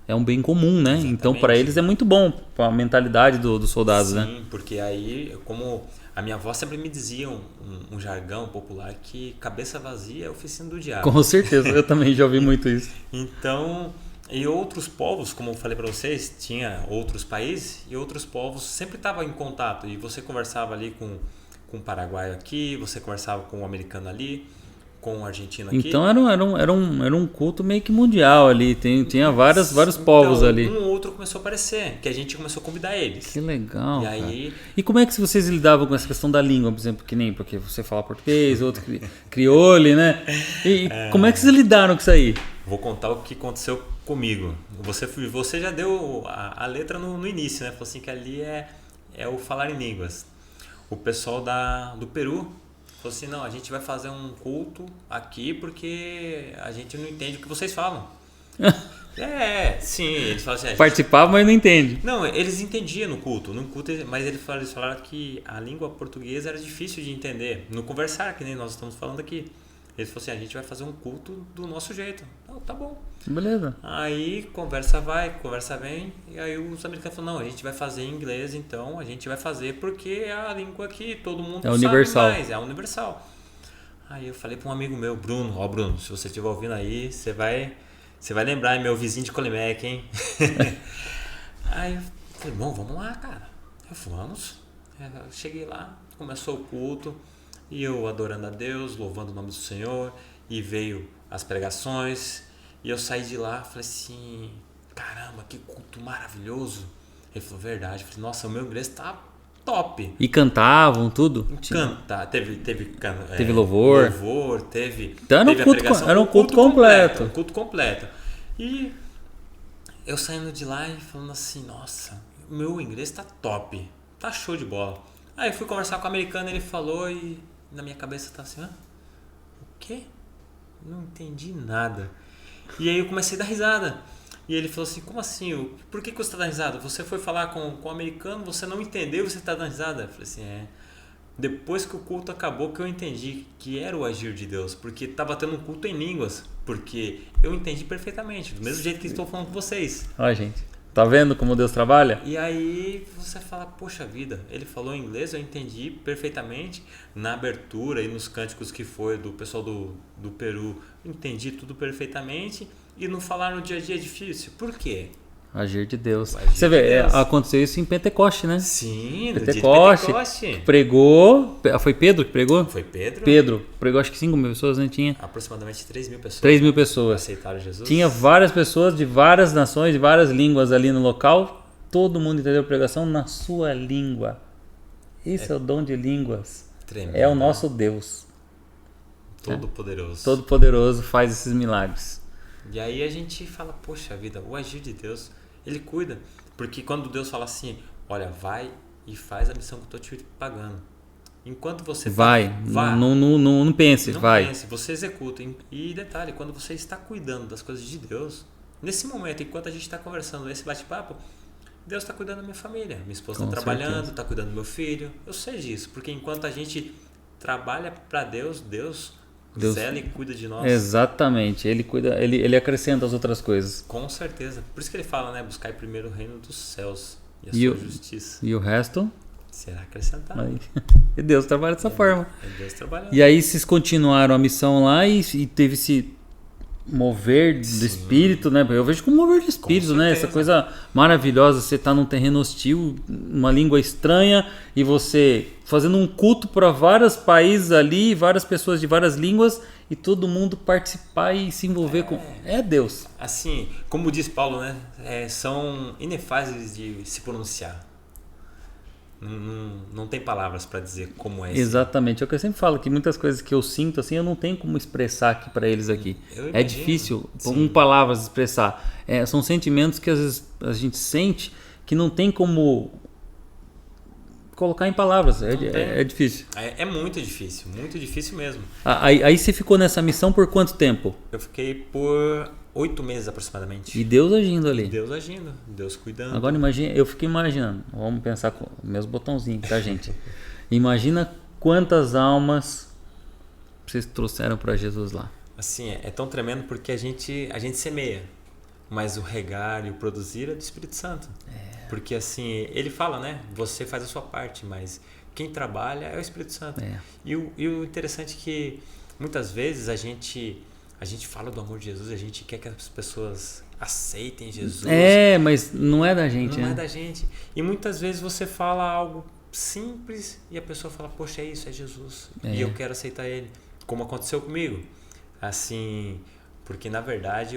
É um bem comum, né? Exatamente. Então, para eles é muito bom, para a mentalidade dos soldados, né? Sim, porque aí, como a minha avó sempre me dizia um jargão popular que cabeça vazia é oficina do diabo. Com certeza, eu também já ouvi muito isso. Então, e outros povos, como eu falei para vocês, tinha outros países e outros povos sempre estavam em contato. E você conversava ali com um paraguaio aqui, você conversava com um americano ali, com um argentino aqui. Então era um culto meio que mundial ali, tinha vários povos ali. Um ou outro começou a aparecer, que a gente começou a convidar eles. Que legal. E aí... E como é que vocês lidavam com essa questão da língua, por exemplo, que nem porque você fala português, outro crioulo, né? E como é que vocês lidaram com isso aí? Vou contar o que aconteceu comigo. Você já deu a letra no início, né? Falou assim que ali é o falar em línguas. O pessoal do Peru falou assim, não, a gente vai fazer um culto aqui porque a gente não entende o que vocês falam. Sim, eles falaram assim... Participava, mas não entende. Não, eles entendiam no culto, mas eles falaram que a língua portuguesa era difícil de entender, no conversar, que nem nós estamos falando aqui. Eles falaram assim, a gente vai fazer um culto do nosso jeito. Então, tá bom. Beleza. Aí, conversa vai, conversa vem, e aí os americanos falaram, não, a gente vai fazer em inglês, então a gente vai fazer porque é a língua que todo mundo sabe universal. Mais, é universal. Aí eu falei para um amigo meu, Bruno, Bruno, se você estiver ouvindo aí, você vai lembrar, é meu vizinho de Colimec, hein? Aí eu falei, bom, vamos lá, cara. Vamos. Eu cheguei lá, começou o culto, e eu adorando a Deus, louvando o nome do Senhor, e veio as pregações, e eu saí de lá, falei assim, caramba, que culto maravilhoso. Ele falou, verdade. Eu falei, nossa, o meu inglês tá top. E cantavam tudo? Cantar, teve louvor. Então era um culto completo. Um culto completo. E eu saindo de lá e falando assim, nossa, o meu inglês tá top, tá show de bola. Aí eu fui conversar com o americano, ele falou e na minha cabeça tá assim, o quê? Não entendi nada. E aí eu comecei a dar risada. E ele falou assim, como assim? Por que você está dando risada? Você foi falar com o americano, você não entendeu e você está dando risada? Eu falei assim, Depois que o culto acabou que eu entendi que era o agir de Deus. Porque estava tendo um culto em línguas. Porque eu entendi perfeitamente, do mesmo jeito que estou falando com vocês. Ó, gente, tá vendo como Deus trabalha? E aí você fala, poxa vida, ele falou em inglês, eu entendi perfeitamente. Na abertura e nos cânticos que foi do pessoal do Peru, entendi tudo perfeitamente. E não falar no dia a dia é difícil. Por quê? Agir de Deus. Você vê, aconteceu isso em Pentecoste, né? Sim, Pentecoste. Pregou. Foi Pedro que pregou? Foi Pedro. Pedro. Pregou acho que 5 mil pessoas, né? Tinha aproximadamente 3 mil pessoas. 3 mil pessoas. Aceitaram Jesus. Tinha várias pessoas de várias nações, de várias línguas ali no local. Todo mundo entendeu a pregação na sua língua. Esse é o dom de línguas. Tremendo. É o nosso Deus. Todo-Poderoso. Todo-Poderoso faz esses milagres. E aí a gente fala, poxa vida, o agir de Deus, Ele cuida. Porque quando Deus fala assim, olha, vai e faz a missão que eu estou te pagando. Enquanto você... Vai. Não pense, vai. Não pense, você executa. E detalhe, quando você está cuidando das coisas de Deus, nesse momento, enquanto a gente está conversando nesse bate-papo, Deus está cuidando da minha família. Minha esposa está trabalhando, está cuidando do meu filho. Eu sei disso, porque enquanto a gente trabalha para Deus, Deus zela e cuida de nós. Exatamente, ele cuida, ele acrescenta as outras coisas. Com certeza. Por isso que ele fala, né? Buscar primeiro o reino dos céus e a sua justiça. E o resto será acrescentado. Aí. E Deus trabalha dessa forma. É Deus trabalhando. E aí vocês continuaram a missão lá e teve mover do espírito, né? Eu vejo como mover do espírito, né? Essa coisa maravilhosa, você tá num terreno hostil, uma língua estranha e você fazendo um culto para vários países ali, várias pessoas de várias línguas e todo mundo participar e se envolver com... É Deus. Assim, como diz Paulo, né? São inefáveis de se pronunciar. Não tem palavras para dizer como é. Exatamente, é o que eu sempre falo, que muitas coisas que eu sinto assim, eu não tenho como expressar aqui para eles aqui. É difícil com palavras expressar. São sentimentos que às vezes a gente sente que não tem como colocar em palavras. É difícil. É muito difícil mesmo. Aí você ficou nessa missão por quanto tempo? Eu fiquei por 8 meses aproximadamente. E Deus agindo ali. Deus cuidando. Agora imagina, eu fiquei imaginando, vamos pensar com meus botãozinhos, tá, gente? Imagina quantas almas vocês trouxeram para Jesus lá. Assim, é tão tremendo porque a gente semeia, mas o regar e o produzir é do Espírito Santo. Porque assim, ele fala, né? Você faz a sua parte, mas quem trabalha é o Espírito Santo. E o interessante é que muitas vezes a gente fala do amor de Jesus, a gente quer que as pessoas aceitem Jesus. Mas não é da gente, né? Não é da gente. E muitas vezes você fala algo simples e a pessoa fala, poxa, é isso, é Jesus. E eu quero aceitar ele. Como aconteceu comigo. Assim, porque na verdade,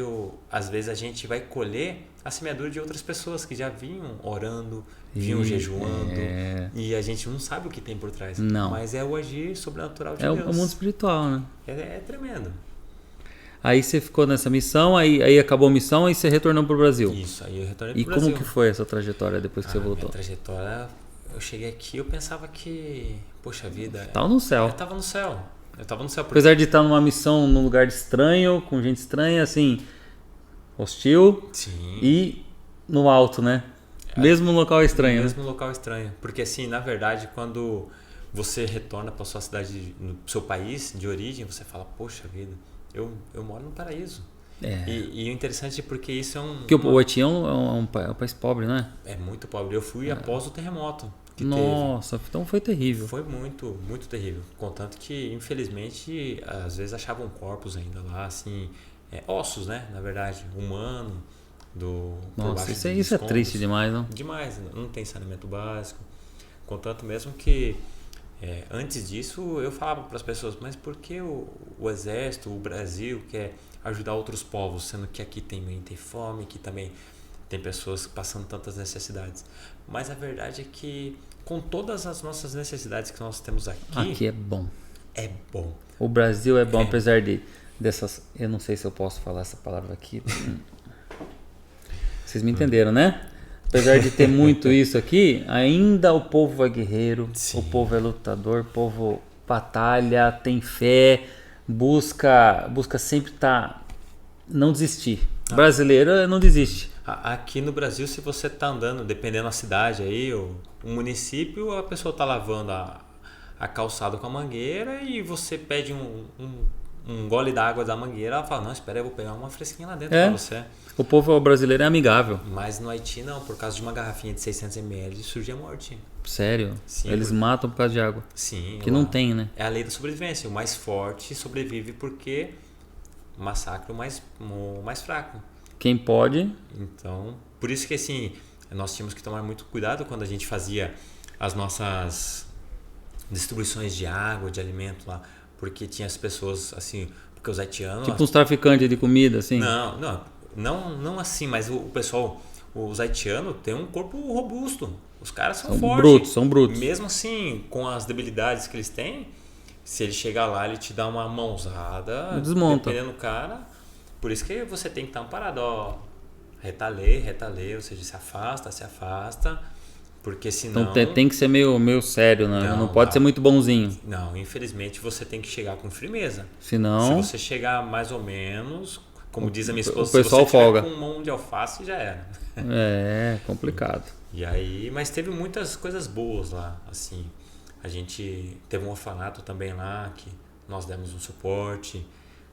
às vezes a gente vai colher a semeadura de outras pessoas que já vinham orando, vinham jejuando. E a gente não sabe o que tem por trás. Não. Mas é o agir sobrenatural de Deus. É o mundo espiritual, né? É tremendo. Aí você ficou nessa missão, aí acabou a missão, aí você retornou pro Brasil. Isso, aí eu retornei pro Brasil. E como que foi essa trajetória depois que você voltou? Minha trajetória, eu cheguei aqui, eu pensava que, poxa vida... Tava no céu. Eu tava no céu. Porque... Apesar de estar numa missão num lugar estranho, com gente estranha, assim, hostil. Sim. E no alto, né? Mesmo local estranho. Mesmo local estranho. Porque assim, na verdade, quando você retorna para sua cidade, no seu país de origem, você fala, poxa vida... Eu moro no paraíso. E o interessante é porque isso é Porque o Haiti é um país pobre, não é? É muito pobre. Eu fui após o terremoto que Nossa, teve. Então foi terrível. Foi muito, muito terrível. Contanto que, infelizmente, às vezes achavam corpos ainda lá, assim, ossos, né? Na verdade, humano, Nossa, isso é triste demais, não? Demais. Não tem saneamento básico. Contanto mesmo que... antes disso eu falava para as pessoas, mas por que o exército, o Brasil quer ajudar outros povos, sendo que aqui também tem fome, que também tem pessoas passando tantas necessidades? Mas a verdade é que com todas as nossas necessidades que nós temos aqui é bom. É bom. O Brasil é bom, apesar dessas... Eu não sei se eu posso falar essa palavra aqui. Vocês me entenderam, né? Apesar de ter muito isso aqui, ainda o povo é guerreiro, Sim. O povo é lutador, o povo batalha, tem fé, busca sempre não desistir. Brasileiro não desiste. Aqui no Brasil, se você está andando, dependendo da cidade aí, o município, a pessoa está lavando a calçada com a mangueira e você pede um gole d'água da mangueira, ela fala, não, espera, eu vou pegar uma fresquinha lá dentro para você. O povo brasileiro é amigável. Mas no Haiti não, por causa de uma garrafinha de 600 ml surge a morte. Sério? Sim, eles matam por causa de água. Sim. Que não tem, né? É a lei da sobrevivência. O mais forte sobrevive porque massacra o mais fraco. Quem pode... Então, por isso que assim, nós tínhamos que tomar muito cuidado quando a gente fazia as nossas distribuições de água, de alimento lá. Porque tinha as pessoas assim, porque os haitianos... Tipo uns traficantes de comida, assim? Não assim, mas o pessoal, os haitianos têm um corpo robusto. Os caras são fortes. São brutos. Mesmo assim, com as debilidades que eles têm, se ele chegar lá, ele te dá uma mãozada, desmonta. Dependendo do cara. Por isso que você tem que estar parado, ó. Retalei, ou seja, se afasta. Porque senão... Então tem que ser meio sério, né? Não pode ser muito bonzinho. Não, infelizmente você tem que chegar com firmeza. Senão... Se você chegar mais ou menos... Como diz a minha esposa, o pessoal se você folga. Com mão de alface, já era. É complicado. E aí, mas teve muitas coisas boas lá, assim. A gente teve um orfanato também lá, que nós demos um suporte.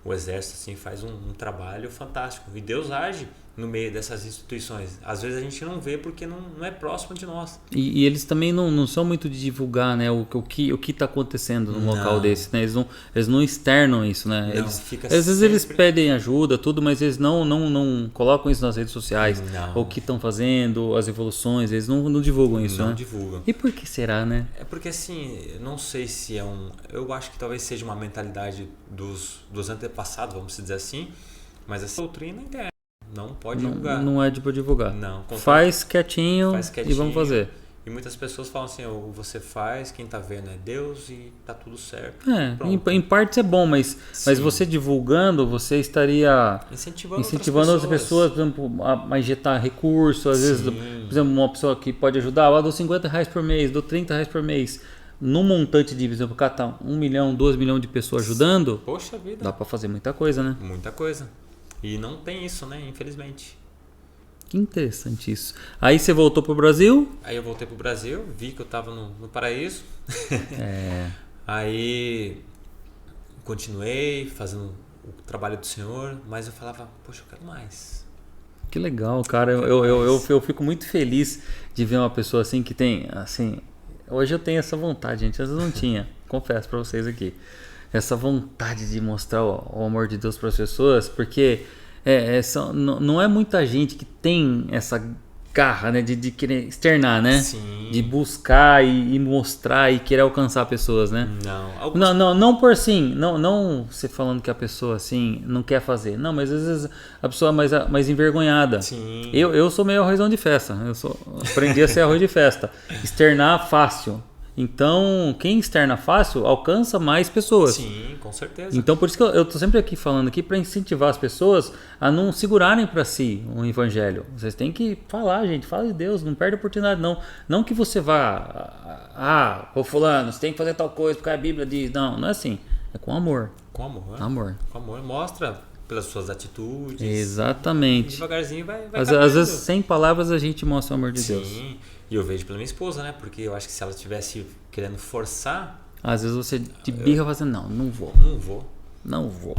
O exército, assim, faz um trabalho fantástico. E Deus age no meio dessas instituições. Às vezes a gente não vê porque não é próximo de nós. E eles também não são muito de divulgar, né, o que está acontecendo num local desse, né? Eles não externam isso, né? Não, Eles, fica às vezes sempre... eles pedem ajuda, tudo, mas eles não colocam isso nas redes sociais. Não. O que estão fazendo, as evoluções, eles não divulgam isso, Não né? divulgam. E por que será, né? É porque assim, não sei se é eu acho que talvez seja uma mentalidade dos antepassados, vamos dizer assim, mas essa doutrina é, não pode divulgar. Não é para divulgar. Não. Faz quietinho e vamos fazer. E muitas pessoas falam assim, você faz, quem tá vendo é Deus e tá tudo certo. Em partes é bom, mas você divulgando, você estaria incentivando outras pessoas, por exemplo, a injetar recursos, às vezes, por exemplo, uma pessoa que pode ajudar, eu dou R$50 por mês, dou R$30 por mês. Num montante de, por exemplo, 1 milhão, 2 milhões de pessoas ajudando, poxa vida, dá para fazer muita coisa, né? Muita coisa. E não tem isso, né? Infelizmente. Que interessante isso. Aí você voltou pro Brasil? Aí eu voltei pro Brasil, vi que eu tava no paraíso. É. Aí continuei fazendo o trabalho do Senhor, mas eu falava, poxa, eu quero mais. Que legal, cara. Eu fico muito feliz de ver uma pessoa assim que tem, assim... Hoje eu tenho essa vontade, gente. Às vezes não tinha, confesso pra vocês aqui. Essa vontade de mostrar o amor de Deus para as pessoas, porque não é muita gente que tem essa garra, né, de querer externar, né? Sim. De buscar e mostrar e querer alcançar pessoas, né? Não por assim, não você falando que a pessoa assim não quer fazer. Não, mas às vezes a pessoa é mais envergonhada. Sim. Eu sou meio arrozão de festa. Aprendi a ser arroz de festa. Externar fácil. Então, quem externa fácil alcança mais pessoas. Sim, com certeza. Então, por isso que eu tô sempre aqui falando aqui para incentivar as pessoas a não segurarem para si o evangelho. Vocês têm que falar, gente, fala de Deus, não perde a oportunidade não. Não que você vá, fulano, você tem que fazer tal coisa porque a Bíblia diz. Não é assim. É com amor. Com amor. Amor. Com amor. Mostra pelas suas atitudes. Exatamente. Devagarzinho vai às vezes, sem palavras, a gente mostra o amor de Deus. Sim. E eu vejo pela minha esposa, né? Porque eu acho que se ela estivesse querendo forçar... Às vezes você de birra fazendo, não vou. Não vou.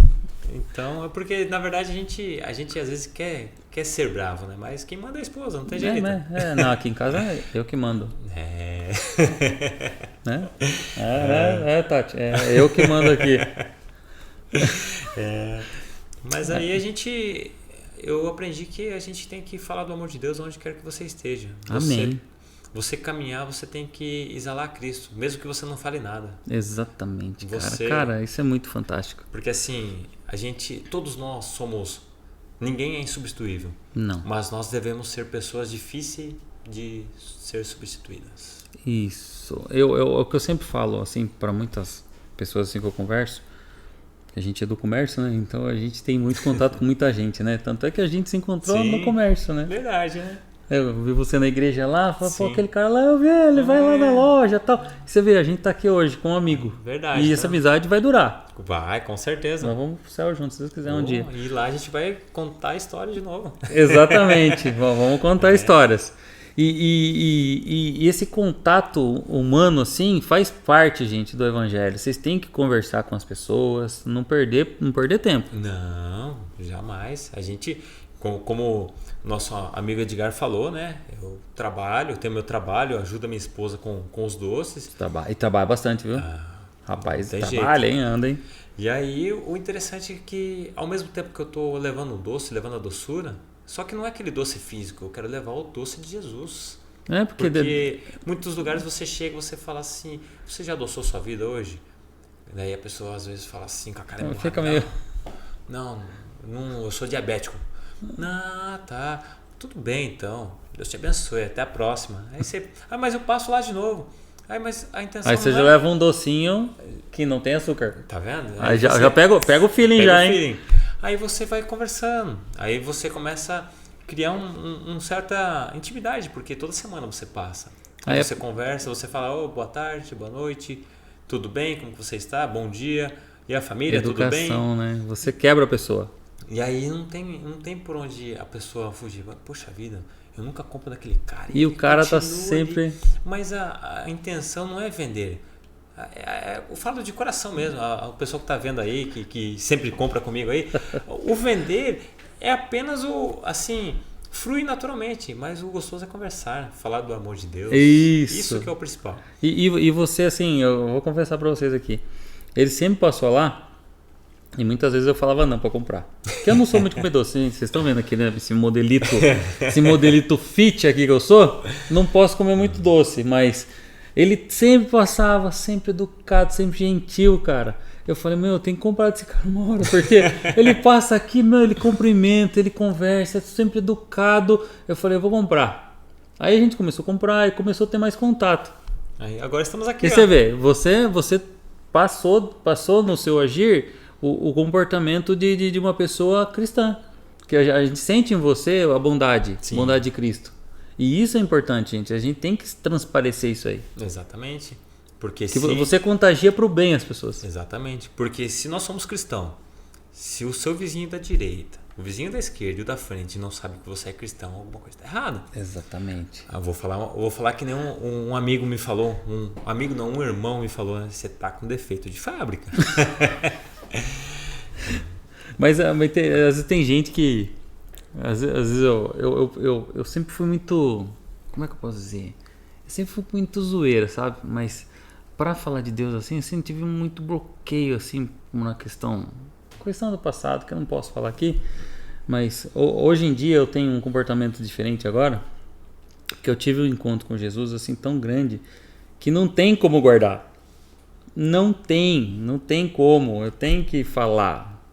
Então, é porque, na verdade, a gente às vezes quer ser bravo, né? Mas quem manda é a esposa, não tem jeito. Não, aqui em casa é eu que mando. Tati, é eu que mando aqui. Mas aí eu aprendi que a gente tem que falar do amor de Deus onde quer que você esteja. Amém. Você caminhar, você tem que exalar Cristo, mesmo que você não fale nada. Exatamente, cara, isso é muito fantástico. Porque assim, todos nós somos, ninguém é insubstituível. Não. Mas nós devemos ser pessoas difíceis de ser substituídas. Isso. O que eu sempre falo, assim, para muitas pessoas assim que eu converso, a gente é do comércio, né? Então a gente tem muito contato com muita gente, né? Tanto é que a gente se encontrou no comércio, né? Verdade, né? Eu vi você na igreja lá, falei, pô, aquele cara lá, eu vi ele, vai lá na loja e tal. E você vê, a gente tá aqui hoje com um amigo. Verdade. E essa amizade vai durar. Vai, com certeza. Nós vamos pro céu juntos, se Deus quiser, um dia. E lá a gente vai contar a história de novo. Exatamente, vamos contar histórias. E esse contato humano, assim, faz parte, gente, do evangelho. Vocês têm que conversar com as pessoas, não perder tempo. Não, jamais. A gente, como nosso amigo Edgar falou, né? Eu tenho meu trabalho, ajudo a minha esposa com os doces. E trabalha bastante, viu? Rapaz, trabalha, hein? Anda, hein? E aí, o interessante é que, ao mesmo tempo que eu tô levando o doce, levando a doçura, só que não é aquele doce físico, eu quero levar o doce de Jesus. Porque muitos lugares você chega e você fala assim, você já adoçou sua vida hoje? Daí a pessoa às vezes fala assim com a cara emburrada. Fica meio... Não, eu sou diabético. Não, tá. Tudo bem então. Deus te abençoe. Até a próxima. Aí você... mas eu passo lá de novo. Mas a intenção aí você já leva um docinho que não tem açúcar. Tá vendo? Aí já pega o feeling já, hein? Aí você vai conversando. Aí você começa a criar uma certa intimidade, porque toda semana você passa. Aí você conversa, você fala, boa tarde, boa noite, tudo bem? Como você está? Bom dia. E a família, educação, tudo bem? Educação, né? Você quebra a pessoa. E aí não tem por onde a pessoa fugir. Poxa vida, eu nunca compro daquele cara. E o cara tá sempre... Ali. Mas a intenção não é vender. Eu falo de coração mesmo. A pessoa que tá vendo aí, que sempre compra comigo aí, o vender é apenas assim, flui naturalmente, mas o gostoso é conversar, falar do amor de Deus. Isso que é o principal. E você, assim, eu vou confessar pra vocês aqui. Ele sempre passou lá e muitas vezes eu falava não pra comprar. Porque eu não sou muito comedor. Vocês estão vendo aqui, né? Esse modelito fit aqui que eu sou. Não posso comer muito doce, mas ele sempre passava, sempre educado, sempre gentil, cara. Eu falei, eu tenho que comprar desse cara uma hora, porque ele passa aqui, ele cumprimenta, ele conversa, é sempre educado. Eu falei, eu vou comprar. Aí a gente começou a comprar e começou a ter mais contato. Aí, agora estamos aqui. E você vê, você passou no seu agir o comportamento de uma pessoa cristã. Que a gente sente em você a bondade, a bondade de Cristo. E isso é importante, gente. A gente tem que transparecer isso aí. Exatamente. Porque você contagia para o bem as pessoas. Exatamente. Porque se nós somos cristãos, se o seu vizinho da direita, o vizinho da esquerda e o da frente não sabe que você é cristão, alguma coisa está errada. Exatamente. Eu vou falar que nem um amigo me falou, um irmão me falou, você tá com defeito de fábrica. Mas às vezes tem gente que... Às vezes eu sempre fui muito... Como é que eu posso dizer? Eu sempre fui muito zoeira, sabe? Mas para falar de Deus assim, eu sempre tive muito bloqueio assim na questão do passado, que eu não posso falar aqui. Mas hoje em dia eu tenho um comportamento diferente agora, que eu tive um encontro com Jesus assim tão grande que não tem como guardar. Não tem como. Eu tenho que falar.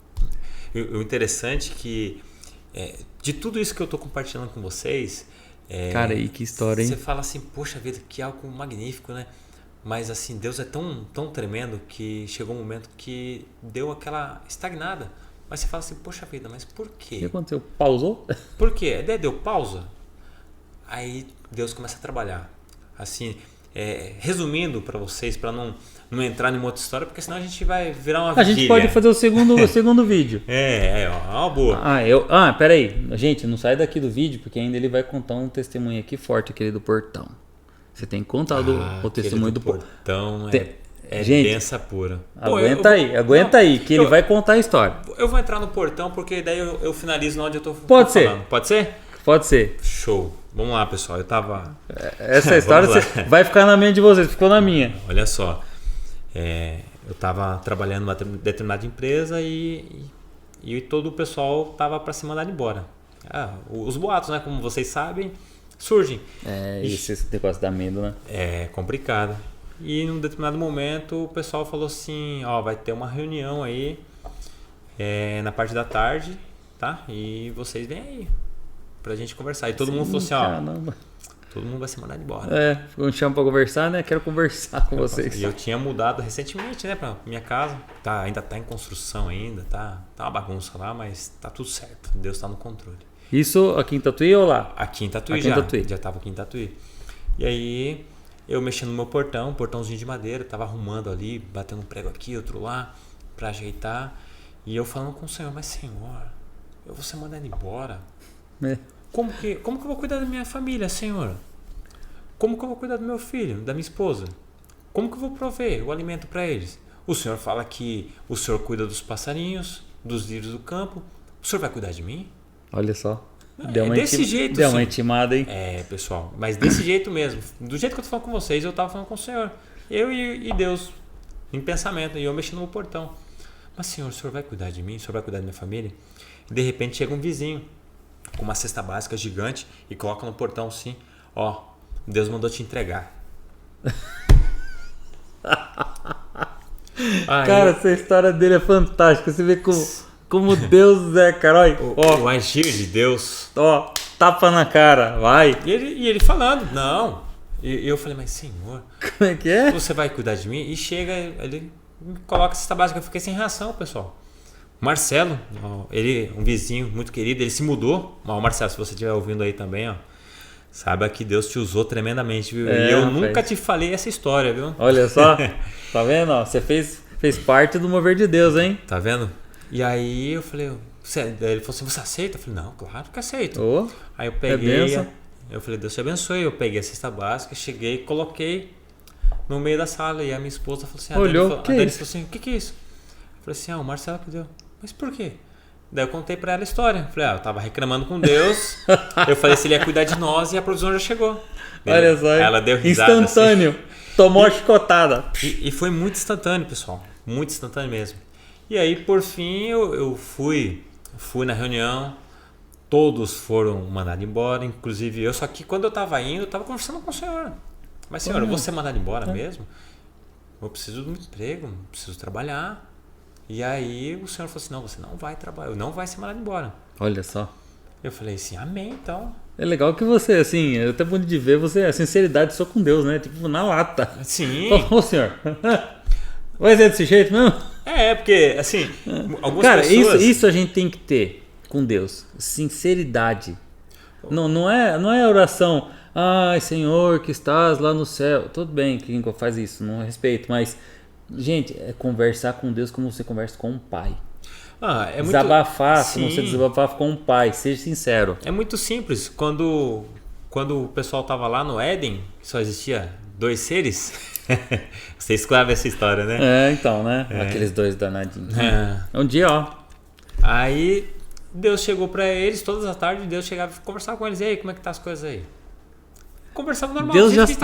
O interessante é que de tudo isso que eu estou compartilhando com vocês, cara, e que história, hein? Você fala assim, poxa vida, que algo magnífico, né? Mas assim, Deus é tão, tão tremendo que chegou um momento que deu aquela estagnada. Mas você fala assim, poxa vida, mas por quê? O que aconteceu? Pausou? Por quê? Deu pausa. Aí Deus começa a trabalhar. Assim, resumindo para vocês, para não entrar em uma outra história, porque senão a gente vai virar uma vigília. A gente pode fazer o segundo vídeo. É uma boa. Peraí. Gente, não sai daqui do vídeo, porque ainda ele vai contar um testemunho aqui forte, aquele do portão. Você tem que contar o testemunho do portão. Gente, benção pura. Aguenta aí, que ele vai contar a história. Eu vou entrar no portão, porque daí eu finalizo onde eu tô falando. Pode ser? Pode ser. Show. Vamos lá, pessoal. Eu tava... Essa história vai ficar na mente de vocês, ficou na minha. Olha só. Eu tava trabalhando numa determinada empresa e todo o pessoal tava para se mandar embora. Os boatos, né? Como vocês sabem, surgem. Esse negócio dá medo, né? É complicado. E num determinado momento o pessoal falou assim, vai ter uma reunião aí na parte da tarde, tá? E vocês vêm aí pra gente conversar. E todo mundo falou assim, caramba. Todo mundo vai se mandar embora. Me chamam pra conversar, né? Quero conversar com vocês. E eu tinha mudado recentemente, né, pra minha casa. Ainda tá em construção ainda, tá uma bagunça lá, mas tá tudo certo. Deus tá no controle. Isso aqui em Tatuí ou lá? Aqui em Tatuí já. Já tava aqui em Tatuí. E aí, eu mexendo no meu portãozinho de madeira, tava arrumando ali, batendo um prego aqui, outro lá, pra ajeitar. E eu falando com o Senhor, mas Senhor, eu vou ser mandado embora. Como que eu vou cuidar da minha família, Senhor? Como que eu vou cuidar do meu filho, da minha esposa? Como que eu vou prover o alimento para eles? O Senhor fala que o Senhor cuida dos passarinhos, dos lírios do campo. O Senhor vai cuidar de mim? Olha só. Desse jeito. Deu uma intimada, hein? Pessoal. Mas desse jeito mesmo. Do jeito que eu tô falando com vocês, eu tava falando com o Senhor. Eu e Deus, em pensamento. E eu mexendo no portão. Mas Senhor, o Senhor vai cuidar de mim? O Senhor vai cuidar da minha família? E de repente chega um vizinho com uma cesta básica gigante e coloca no portão assim, Deus mandou te entregar. Cara, essa história dele é fantástica. Você vê como Deus é, cara. O agir de Deus. Tapa na cara, vai. E ele falando, não. E eu falei, mas Senhor, como é que é? Você vai cuidar de mim? E chega, ele me coloca essa cesta básica. Eu fiquei sem reação, pessoal. Marcelo, ele, um vizinho muito querido, ele se mudou. Marcelo, se você estiver ouvindo aí também, saiba que Deus te usou tremendamente, viu? E eu nunca te falei essa história, viu? Olha só, tá vendo? Você fez parte do mover de Deus, hein? Tá vendo? E aí eu falei, ele falou assim, você aceita? Eu falei, não, claro que aceito. Aí eu peguei, eu falei, Deus te abençoe. Eu peguei a cesta básica, cheguei e coloquei no meio da sala. E a minha esposa falou assim, a Dani falou assim, o que é isso? Eu falei assim, o Marcelo que deu. Mas por quê? Daí eu contei pra ela a história. Falei, eu tava reclamando com Deus. Eu falei se ele ia cuidar de nós e a provisão já chegou. Olha só. Ela deu risada. Instantâneo. Assim. Tomou a chicotada. E foi muito instantâneo, pessoal. Muito instantâneo mesmo. E aí, por fim, eu fui na reunião. Todos foram mandados embora, inclusive eu. Só que quando eu tava indo, eu tava conversando com o senhor. Mas, senhor, eu vou ser mandado embora mesmo? Eu preciso de um emprego, preciso trabalhar. E aí o senhor falou assim, não, você não vai trabalhar, não vai ser mandado embora. Olha só. Eu falei assim, amém, então. É legal que você, assim, é até bonito de ver você, a sinceridade só com Deus, né? Tipo, na lata. Sim. Ô, senhor, vai ser desse jeito mesmo? Porque, assim, algumas cara, pessoas... isso a gente tem que ter com Deus. Sinceridade. Não é oração, ai, Senhor, que estás lá no céu. Tudo bem, quem faz isso, não respeito, mas... Gente, é conversar com Deus como você conversa com um pai. É muito... Desabafar Sim. como você desabafa com um pai. Seja sincero. É muito simples. Quando o pessoal tava lá no Éden, só existia 2 seres. Vocês sabem essa história, né? Então, né? Aqueles 2 danadinhos. Um dia, ó. Aí Deus chegou pra eles, todas as tardes, Deus chegava e conversava com eles. E aí, como é que tá as coisas aí? Conversava normal.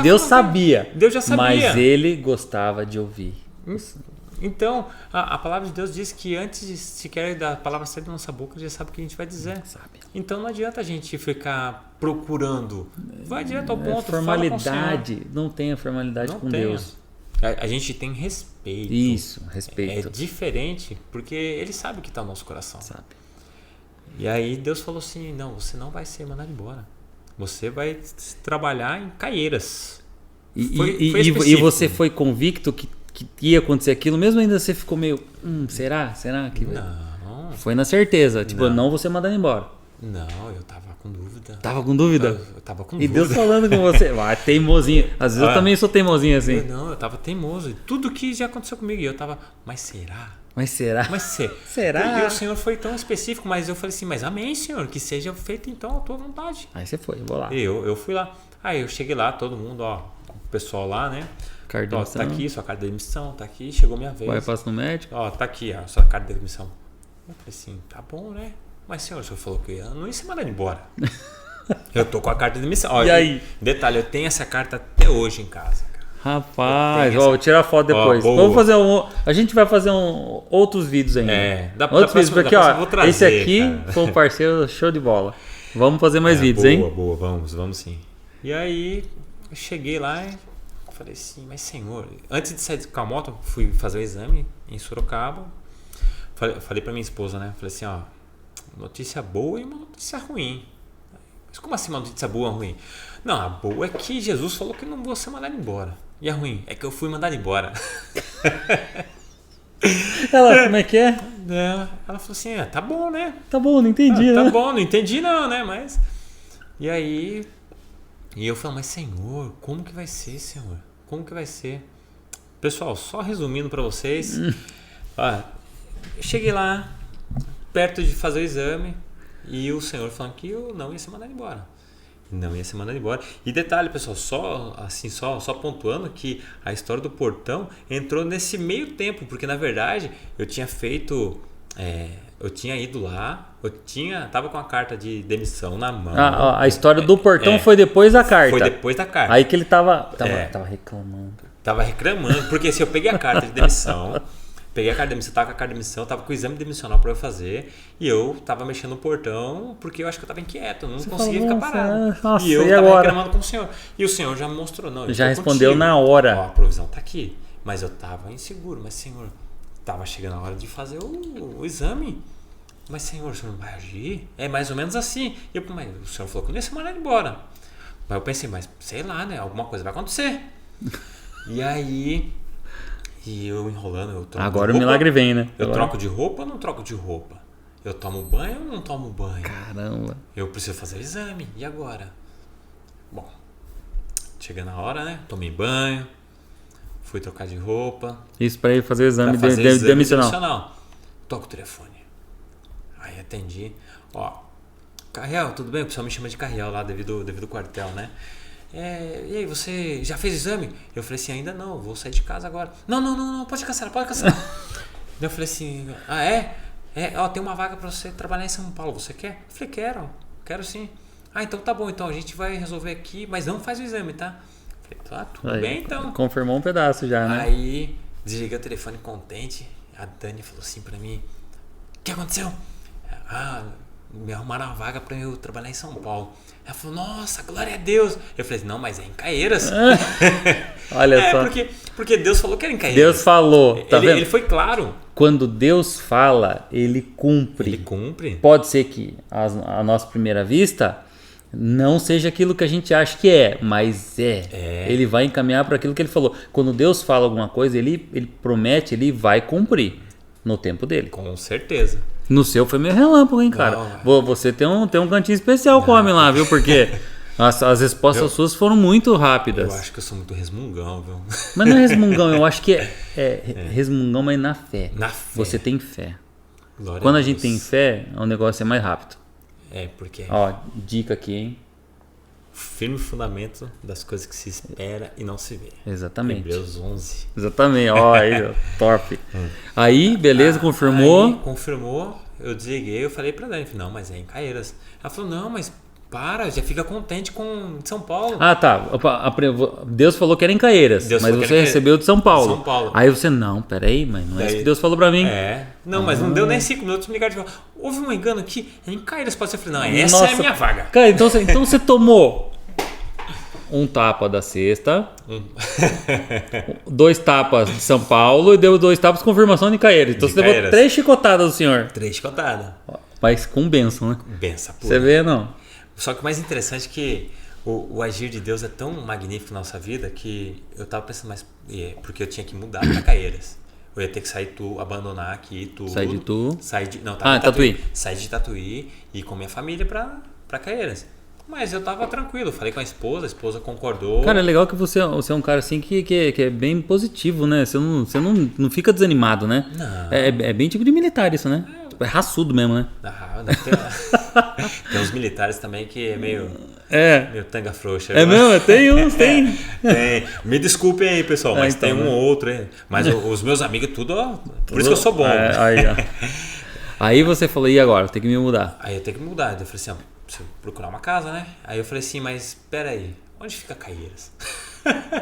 Deus sabia. Deus já sabia. Mas ele gostava de ouvir. Então, a palavra de Deus diz que antes de sequer da palavra sair da nossa boca, ele já sabe o que a gente vai dizer. Sabe. Então não adianta a gente ficar procurando. Vai direto ao ponto. Formalidade. Não tenha formalidade com Deus. A gente tem respeito. Isso, respeito. É diferente, porque ele sabe o que está no nosso coração. Sabe. E aí Deus falou assim, não, você não vai ser mandado embora. Você vai trabalhar em Caieiras. E você foi convicto que ia acontecer aquilo, mesmo ainda você ficou meio, será que não? Foi na certeza, tipo, não vou ser mandado embora. Não, eu tava com dúvida. Tava com dúvida? Eu tava com dúvida. E Deus falando com você, teimosinho. Às vezes eu também sou teimosinho assim. Eu tava teimoso. E tudo que já aconteceu comigo, e eu tava, mas será? Será? E o Senhor foi tão específico, mas eu falei assim, mas amém, Senhor, que seja feito então a tua vontade. Aí você foi, vou lá. E eu fui lá. Aí eu cheguei lá, todo mundo, o pessoal lá, né? Tá aqui, sua carta de demissão, tá aqui, chegou minha vez. Vai, passa no médico. Tá aqui, sua carta de demissão. Eu falei assim, tá bom, né? Mas senhor, o senhor falou que eu não ia ser mandado embora. Eu tô com a carta de demissão. E aí? Detalhe, eu tenho essa carta até hoje em casa. Rapaz, vou tirar foto depois. Vamos fazer a gente vai fazer outros vídeos ainda. Outros vídeos, porque trazer, esse aqui foi um parceiro show de bola. Vamos fazer mais vídeos, hein? Boa, vamos sim. E aí, eu cheguei lá e falei assim, mas senhor, antes de sair com a moto, fui fazer o exame em Sorocaba. Falei pra minha esposa, né? Falei assim, notícia boa e uma notícia ruim. Mas como assim uma notícia boa e ruim? Não, a boa é que Jesus falou que não vou ser mandado embora. E a ruim é que eu fui mandado embora. Ela, como é que é? Ela falou assim, tá bom, né? Tá bom, não entendi, né? Tá bom, não entendi não, né? Mas... E aí... E eu falei, mas senhor, como que vai ser, senhor? Como que vai ser? Pessoal, só resumindo pra vocês. Eu cheguei lá, perto de fazer o exame, e o senhor falando que eu não ia ser mandado embora. Não ia ser mandado embora. E detalhe, pessoal, só pontuando que a história do portão entrou nesse meio tempo, porque na verdade eu tinha feito... eu tinha ido lá, tava com a carta de demissão na mão. A história do portão foi depois da carta. Foi depois da carta. Aí que ele tava reclamando. Tava reclamando, porque se eu peguei a carta de demissão, tava com a carta de demissão, tava com o exame demissional para eu fazer, e eu tava mexendo no portão, porque eu acho que eu tava inquieto, não conseguia ficar parado. Nossa, e eu tava agora? reclamando com o senhor. E o senhor já me mostrou, não. Já respondeu na hora. A provisão tá aqui. Mas eu tava inseguro, mas senhor, tava chegando a hora de fazer o exame. Mas senhor, o senhor não vai agir? É mais ou menos assim. Mas o senhor falou que não ia ser mandado embora. Mas eu pensei, mas sei lá, né? Alguma coisa vai acontecer. E aí, eu enrolando, eu troco agora de roupa. O milagre vem, né? Eu troco de roupa ou não troco de roupa? Eu tomo banho ou não tomo banho? Caramba. Eu preciso fazer o exame. E agora? Bom, chegando a hora, né? Tomei banho. Fui trocar de roupa. Isso para ir fazer o exame demissional. Toco o telefone. Aí atendi. Carriel, tudo bem? O pessoal me chama de Carriel lá devido ao quartel, né? E aí, você já fez o exame? Eu falei assim, ainda não, vou sair de casa agora. Não, pode cancelar. Daí eu falei assim, é? Tem uma vaga para você trabalhar em São Paulo, você quer? Eu falei, quero sim. Ah, então tá bom, então a gente vai resolver aqui, mas não faz o exame, tá? Eu falei, tudo bem então. Confirmou um pedaço já, né? Aí, desliguei o telefone contente, a Dani falou assim pra mim, o que aconteceu? Me arrumaram uma vaga pra eu trabalhar em São Paulo. Ela falou, nossa, glória a Deus. Eu falei, não, mas é em Caieiras. Olha só. Porque Deus falou que era em Caieiras. Deus falou, tá vendo? Ele foi claro. Quando Deus fala, ele cumpre. Ele cumpre. Pode ser que a nossa primeira vista não seja aquilo que a gente acha que é, mas é. Ele vai encaminhar para aquilo que ele falou. Quando Deus fala alguma coisa, ele promete, ele vai cumprir no tempo dele. Com certeza. No seu foi meio relâmpago, hein, cara? Você tem um cantinho especial com o homem lá, viu? Porque as respostas suas foram muito rápidas. Eu acho que eu sou muito resmungão, viu? Mas não é resmungão, eu acho que é resmungão, mas na fé. Na fé. Você tem fé. Glória Quando a gente Deus. tem fé, o negócio é mais rápido. Porque Ó, dica aqui, hein? firme fundamento das coisas que se espera e não se vê. Exatamente. Hebreus 11. Exatamente, ó, aí, ó, top. Aí, beleza, confirmou. Aí, confirmou, eu desliguei, eu falei pra Dani, não, mas é em Caieiras. Ela falou, não, mas já fica contente com São Paulo. Ah, tá. Deus falou que era em Caieiras, mas você recebeu de São Paulo. São Paulo. Aí você, não, peraí, mas não é isso que Deus falou pra mim. Não, mas não deu nem 5 minutos me ligaram de volta. Houve um engano aqui, é em Caieiras, pode ser. Eu falei, não, essa é a minha vaga. Cara, então você tomou um tapa da sexta, 2 tapas de São Paulo e deu 2 tapas de confirmação de Caieiras. Então você levou 3 chicotadas do senhor. 3 chicotadas. Mas com bênção, né? Benção pura. Você vê, não? Só que o mais interessante é que o agir de Deus é tão magnífico na nossa vida que eu tava pensando porque eu tinha que mudar pra Caieiras. Eu ia ter que sair abandonar aqui tudo. Sair de tu? Tatuí. Sair de Tatuí e ir com minha família pra Caieiras. Mas eu tava tranquilo, falei com a esposa concordou. Cara, é legal que você é um cara assim que é bem positivo, né? Você não fica desanimado, né? Não. É bem tipo de militar isso, né? É raçudo mesmo, né? Tem uns militares também que é meio tanga frouxa. É mesmo? Tem uns, tem. Tem. Me desculpem aí, pessoal, mas então, tem um ou outro aí. Mas os meus amigos tudo, por isso que eu sou bom. Aí você falou, e agora? Tem que me mudar. Aí eu tenho que mudar. Eu falei assim, preciso procurar uma casa, né? Aí eu falei assim, mas pera aí, onde fica Caieiras?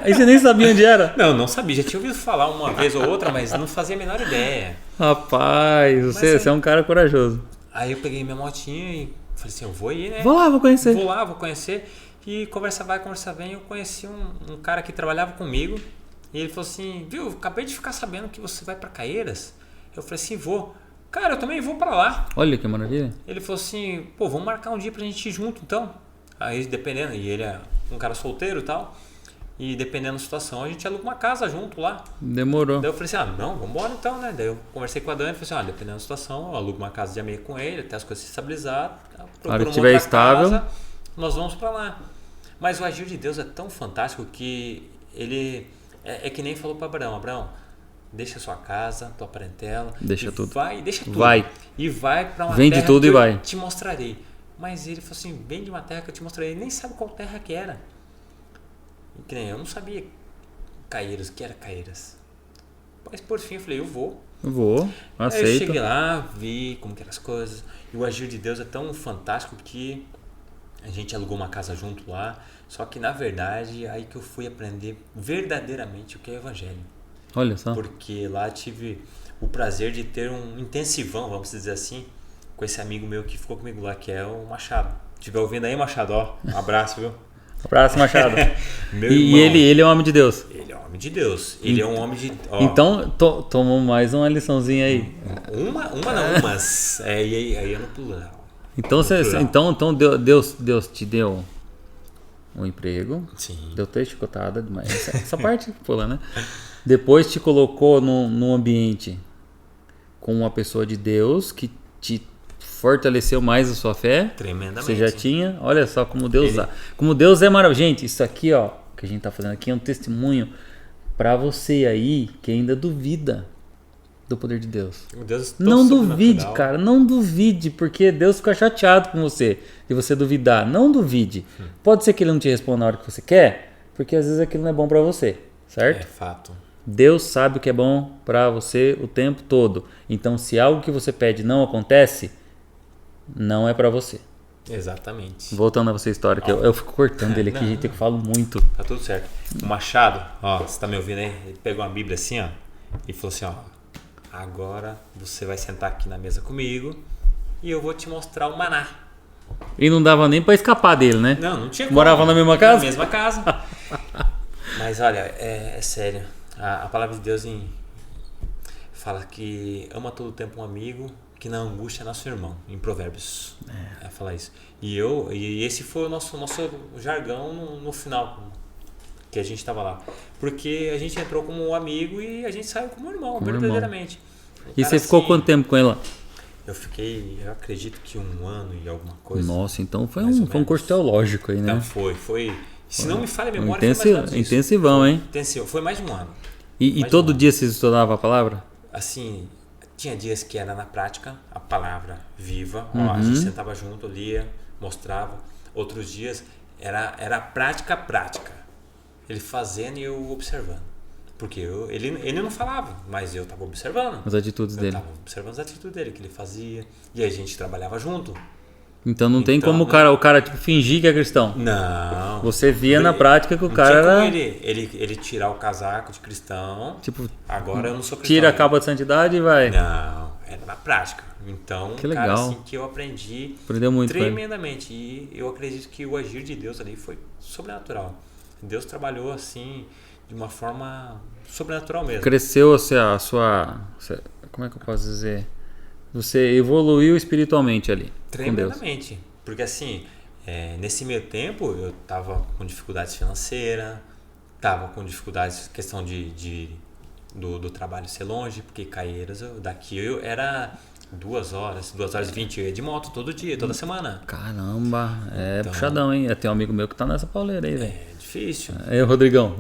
Aí você nem sabia onde era? Não sabia. Já tinha ouvido falar uma vez ou outra, mas não fazia a menor ideia. Rapaz, você é um cara corajoso. Aí eu peguei minha motinha e falei assim, eu vou ir, né? Vou lá, vou conhecer. Vou conhecer. E conversa vai, conversa vem. Eu conheci um cara que trabalhava comigo. E ele falou assim, viu, acabei de ficar sabendo que você vai pra Caieiras. Eu falei assim, vou. Cara, eu também vou pra lá. Olha que maravilha. Ele falou assim, vamos marcar um dia pra gente ir junto então. Aí dependendo, e ele é um cara solteiro e tal. E dependendo da situação, a gente aluga uma casa junto lá. Demorou. Daí eu falei assim, não, vamos embora então, né? Daí eu conversei com a Dani e falei assim, dependendo da situação, eu alugo uma casa de amigo com ele, até as coisas se estabilizar. Na hora que estiver estável, casa, nós vamos pra lá. Mas o agir de Deus é tão fantástico que ele é que nem falou para Abraão, deixa sua casa, tua parentela, deixa tudo. Deixa tudo. Vai. E vai para uma Vende terra tudo que e vai. eu te mostrarei. Mas ele falou assim, vem de uma terra que eu te mostrarei. Ele nem sabe qual terra que era. Que nem eu não sabia Caieiras, o que era Caieiras. Mas por fim eu falei, eu vou, aceito. Aí eu cheguei lá, vi como que eram as coisas. E o agir de Deus é tão fantástico que a gente alugou uma casa junto lá. Só que na verdade, aí que eu fui aprender verdadeiramente o que é o evangelho. Olha só. Porque lá tive o prazer de ter um intensivão, vamos dizer assim, com esse amigo meu que ficou comigo lá, que é o Machado. Se estiver ouvindo aí, Machado, um abraço, viu? Abraço, Machado. E ele é um homem de Deus. Ele é um homem de Deus. Ele é um homem de... Então, tomou mais uma liçãozinha aí. Umas. Aí é no plural. Então Deus te deu um emprego. Sim. Deu 3 chicotadas, mas essa parte pula, né? Depois te colocou num ambiente com uma pessoa de Deus que te fortaleceu mais a sua fé. Tremendamente. Você já tinha. Olha só como Deus é maravilhoso. Gente, isso aqui, ó, que a gente tá fazendo aqui é um testemunho para você aí que ainda duvida do poder de Deus. Não duvide, cara, não duvide, porque Deus fica chateado com você de você duvidar. Não duvide. Pode ser que ele não te responda na hora que você quer, porque às vezes aquilo não é bom para você, certo? É fato. Deus sabe o que é bom para você o tempo todo. Então, se algo que você pede não acontece, não é para você. Exatamente. Voltando a você história, que eu fico cortando ele aqui, gente, eu falo muito. Tá tudo certo. O Machado, ó, você tá me ouvindo aí? Ele pegou uma Bíblia assim, ó, e falou assim, ó, agora você vai sentar aqui na mesa comigo e eu vou te mostrar o maná. E não dava nem para escapar dele, né? Não tinha como. Morava na mesma casa? Na mesma casa. Mas olha, é sério. A palavra de Deus fala que ama todo tempo um amigo, que na angústia é nosso irmão, em Provérbios. Fala isso. E esse foi o nosso jargão no final, que a gente estava lá. Porque a gente entrou como um amigo e a gente saiu como um irmão, verdadeiramente. E você ficou quanto tempo com ela? Eu acredito que 1 ano e alguma coisa. Nossa, então foi um curso teológico aí, né? Não, foi. Se não me falha a memória, foi mais ou menos isso. Intensivão, hein? Intensivo, foi mais de 1 ano. E todo dia vocês estudavam a palavra? Assim, tinha dias que era na prática, a palavra viva. Ó, a gente sentava junto, lia, mostrava. Outros dias era prática. Ele fazendo e eu observando. Porque ele não falava, mas eu estava observando. As atitudes dele. Eu estava observando as atitudes dele, que ele fazia. E a gente trabalhava junto. Então não tem como o cara tipo, fingir que é cristão. Não. Você via na prática que o cara era... Como ele tirar o casaco de cristão. Tipo, agora eu não sou cristão. Tira a capa de santidade e vai. Não, era na prática. Então, que legal. Cara, assim que eu aprendi aprendeu muito, tremendamente. E eu acredito que o agir de Deus ali foi sobrenatural. Deus trabalhou assim de uma forma sobrenatural mesmo. Cresceu a sua... Como é que eu posso dizer? Você evoluiu espiritualmente ali. Tremendamente. Porque assim, nesse meio tempo eu tava com dificuldades financeiras, tava com dificuldades questão do trabalho ser longe, porque Caieiras, daqui eu era 2 horas e 20, eu ia de moto todo dia, toda semana. Caramba, então, puxadão, hein? Tem um amigo meu que tá nessa pauleira aí, velho. É difícil. É o Rodrigão.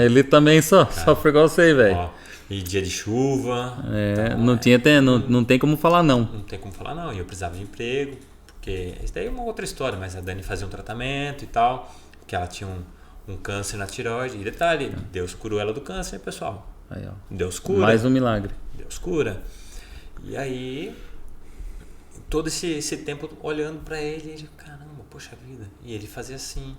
Ele também sofre igual você, velho. E dia de chuva. Então, não tem como falar não. Não tem como falar não. E eu precisava de emprego, porque isso daí é uma outra história, mas a Dani fazia um tratamento e tal, porque ela tinha um câncer na tireoide. E detalhe, Deus curou ela do câncer, pessoal. Aí, ó. Deus cura. Mais um milagre. Deus cura. E aí, todo esse tempo olhando pra ele, caramba, poxa vida. E ele fazia assim.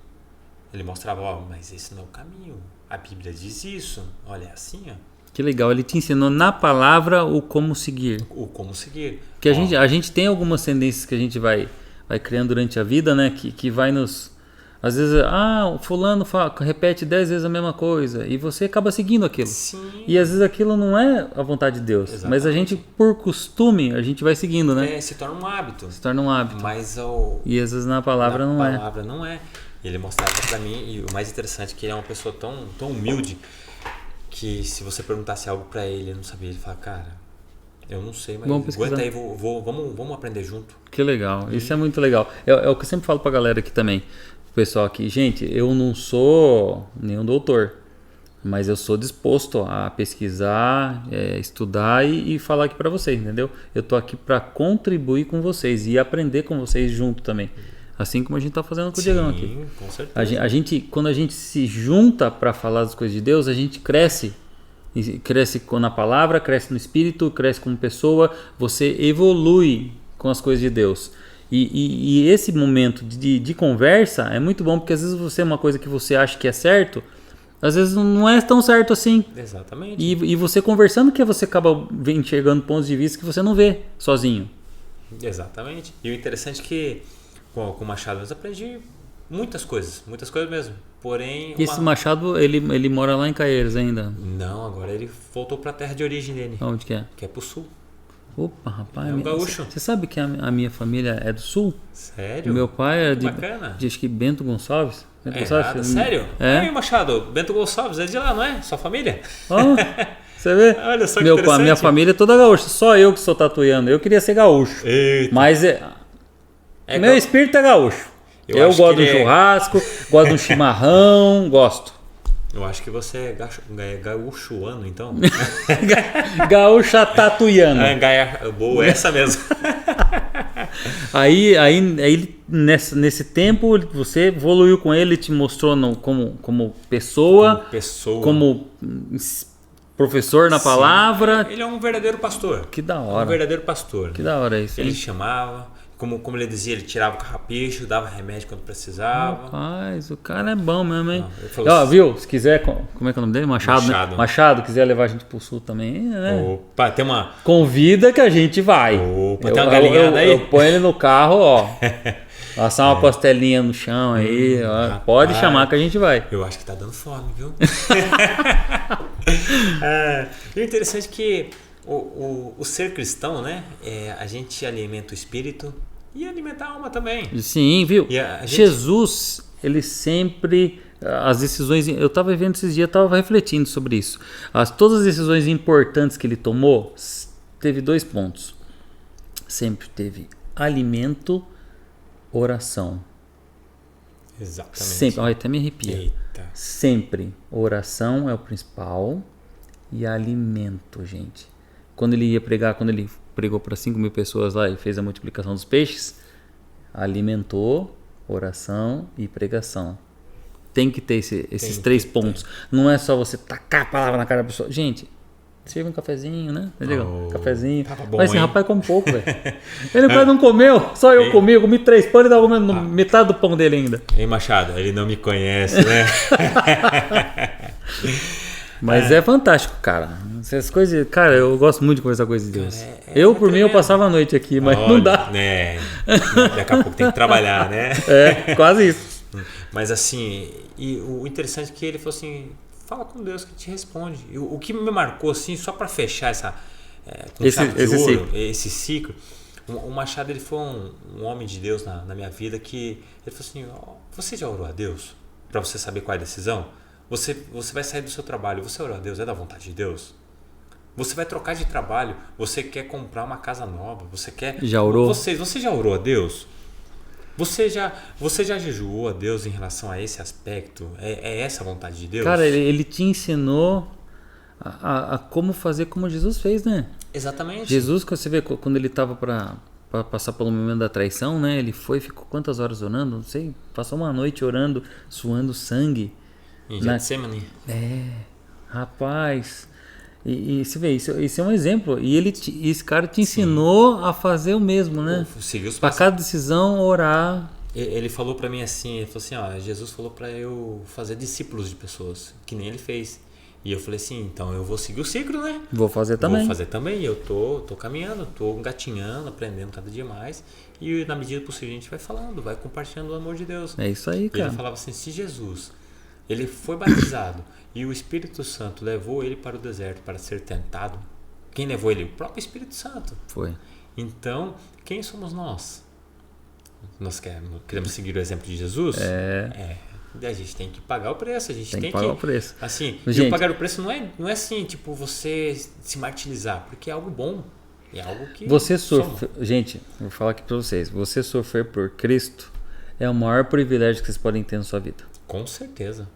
Ele mostrava, mas esse não é o caminho. A Bíblia diz isso. Olha, é assim, ó. Que legal, ele te ensinou na palavra o como seguir. O como seguir. Porque a gente tem algumas tendências que a gente vai criando durante a vida, né? Que vai nos... Às vezes, o fulano repete 10 vezes a mesma coisa e você acaba seguindo aquilo. Sim. E às vezes aquilo não é a vontade de Deus. Exatamente. Mas a gente, por costume, a gente vai seguindo, né? Se torna um hábito. Mas e às vezes na palavra não é. Na palavra não é. Ele mostrava pra mim, e o mais interessante é que ele é uma pessoa tão humilde, que se você perguntasse algo pra ele, ele não sabia. Ele fala, cara, eu não sei, mas aguenta aí, vamos aprender junto. Que legal, isso é muito legal. É o que eu sempre falo pra galera aqui também, pro pessoal aqui. Gente, eu não sou nenhum doutor, mas eu sou disposto a pesquisar, estudar e falar aqui pra vocês, entendeu? Eu tô aqui pra contribuir com vocês e aprender com vocês junto também. Assim como a gente está fazendo com o Diegão aqui. Sim, com certeza. Quando a gente se junta para falar das coisas de Deus, a gente cresce. Cresce na palavra, cresce no espírito, cresce como pessoa. Você evolui com as coisas de Deus. E esse momento de conversa é muito bom, porque às vezes você é uma coisa que você acha que é certo, às vezes não é tão certo assim. Exatamente. E você conversando que você acaba enxergando pontos de vista que você não vê sozinho. Exatamente. E o interessante é que com o Machado eu aprendi muitas coisas mesmo. Porém... Esse Machado, ele mora lá em Caieiras ainda? Não, agora ele voltou para a terra de origem dele. Onde que é? Que é pro sul. Opa, rapaz. É um gaúcho. Você sabe que a minha família é do sul? Sério? Meu pai é bacana. De acho que Bento Gonçalves. Sério? É? Aí, Machado, Bento Gonçalves é de lá, não é? Sua família? Você vê? Olha só que minha família é toda gaúcha. Só eu que sou tatuiano. Eu queria ser gaúcho. Eita. Mas meu espírito é gaúcho. Eu gosto de um churrasco, gosto de um chimarrão, gosto. Eu acho que você é gaúchoano, então. Gaúcha tatuiano. Boa, essa mesmo. Aí nesse tempo você evoluiu com ele, te mostrou como pessoa, como professor na palavra. Ele é um verdadeiro pastor. Que da hora. Um verdadeiro pastor. Que da hora isso. Ele chamava, como ele dizia, ele tirava o carrapicho, dava remédio quando precisava. Rapaz, o cara é bom mesmo, hein? Ele falou assim, viu? Se quiser, como é que é o nome dele? Machado. Né? Machado, quiser levar a gente pro sul também, né? Opa, tem uma... Convida que a gente vai. Opa, tem uma galinhada aí? Eu ponho ele no carro, ó. Passar uma costelinha no chão aí, ó. Rapaz, pode chamar que a gente vai. Eu acho que tá dando fome, viu? E o interessante é que o ser cristão, né? A gente alimenta o espírito e alimenta a alma também. Sim, viu? Jesus, ele sempre... As decisões... Eu estava vendo esses dias, estava refletindo sobre isso. Todas as decisões importantes que ele tomou, teve 2 pontos. Sempre teve alimento, oração. Exatamente. Sempre. Olha, até me arrepia. Eita. Sempre. Oração é o principal e alimento, gente. Quando ele pregou para 5.000 pessoas lá e fez a multiplicação dos peixes, alimentou, oração e pregação. Tem que ter esses 3 pontos. Não é só você tacar a palavra na cara da pessoa. Gente, sirva um cafezinho, né? Cafezinho. Bom, mas esse rapaz come pouco, velho. Ele quase não comeu, só eu comi 3 pães e tava comendo metade do pão dele ainda. Ei, Machado, ele não me conhece, né? Mas é fantástico, cara. Essas coisas, cara, eu gosto muito de conversar com esse Deus. Por mim, eu passava a noite aqui, mas não dá. Né? Daqui a pouco tem que trabalhar, né? Quase isso. Mas assim, e o interessante é que ele falou assim, fala com Deus que te responde. E o que me marcou, assim, só para fechar esse ciclo, o Machado, ele foi um homem de Deus na minha vida que ele falou assim, você já orou a Deus para você saber qual é a decisão? Você vai sair do seu trabalho, você orou a Deus, é da vontade de Deus? Você vai trocar de trabalho, você quer comprar uma casa nova, você quer... Já orou? Você já orou a Deus? Você já jejuou a Deus em relação a esse aspecto? É essa a vontade de Deus? Cara, ele te ensinou a como fazer como Jesus fez, né? Exatamente. Jesus, você vê, quando ele estava para passar pelo momento da traição, né? Ele ficou quantas horas orando? Não sei, passou uma noite orando, suando sangue. Em Getsemane. Rapaz... E você vê, isso é um exemplo. E esse cara te ensinou a fazer o mesmo, né? Para cada decisão, orar. Ele falou para mim assim, ele falou assim, Jesus falou para eu fazer discípulos de pessoas, que nem ele fez. E eu falei assim, então eu vou seguir o ciclo, né? Vou fazer também. E eu tô caminhando, tô engatinhando, aprendendo cada dia mais. E na medida possível a gente vai falando, vai compartilhando o amor de Deus. É isso aí, cara. Ele falava assim, se Jesus, ele foi batizado e o Espírito Santo levou ele para o deserto para ser tentado, quem levou ele? O próprio Espírito Santo. Foi. Então, quem somos nós? Nós queremos seguir o exemplo de Jesus? A gente tem que pagar o preço. A gente tem que pagar o preço. Assim, gente, pagar o preço não é assim, tipo, você se martirizar, porque é algo bom. É algo que... Gente, vou falar aqui para vocês. Você sofrer por Cristo é o maior privilégio que vocês podem ter na sua vida. Com certeza.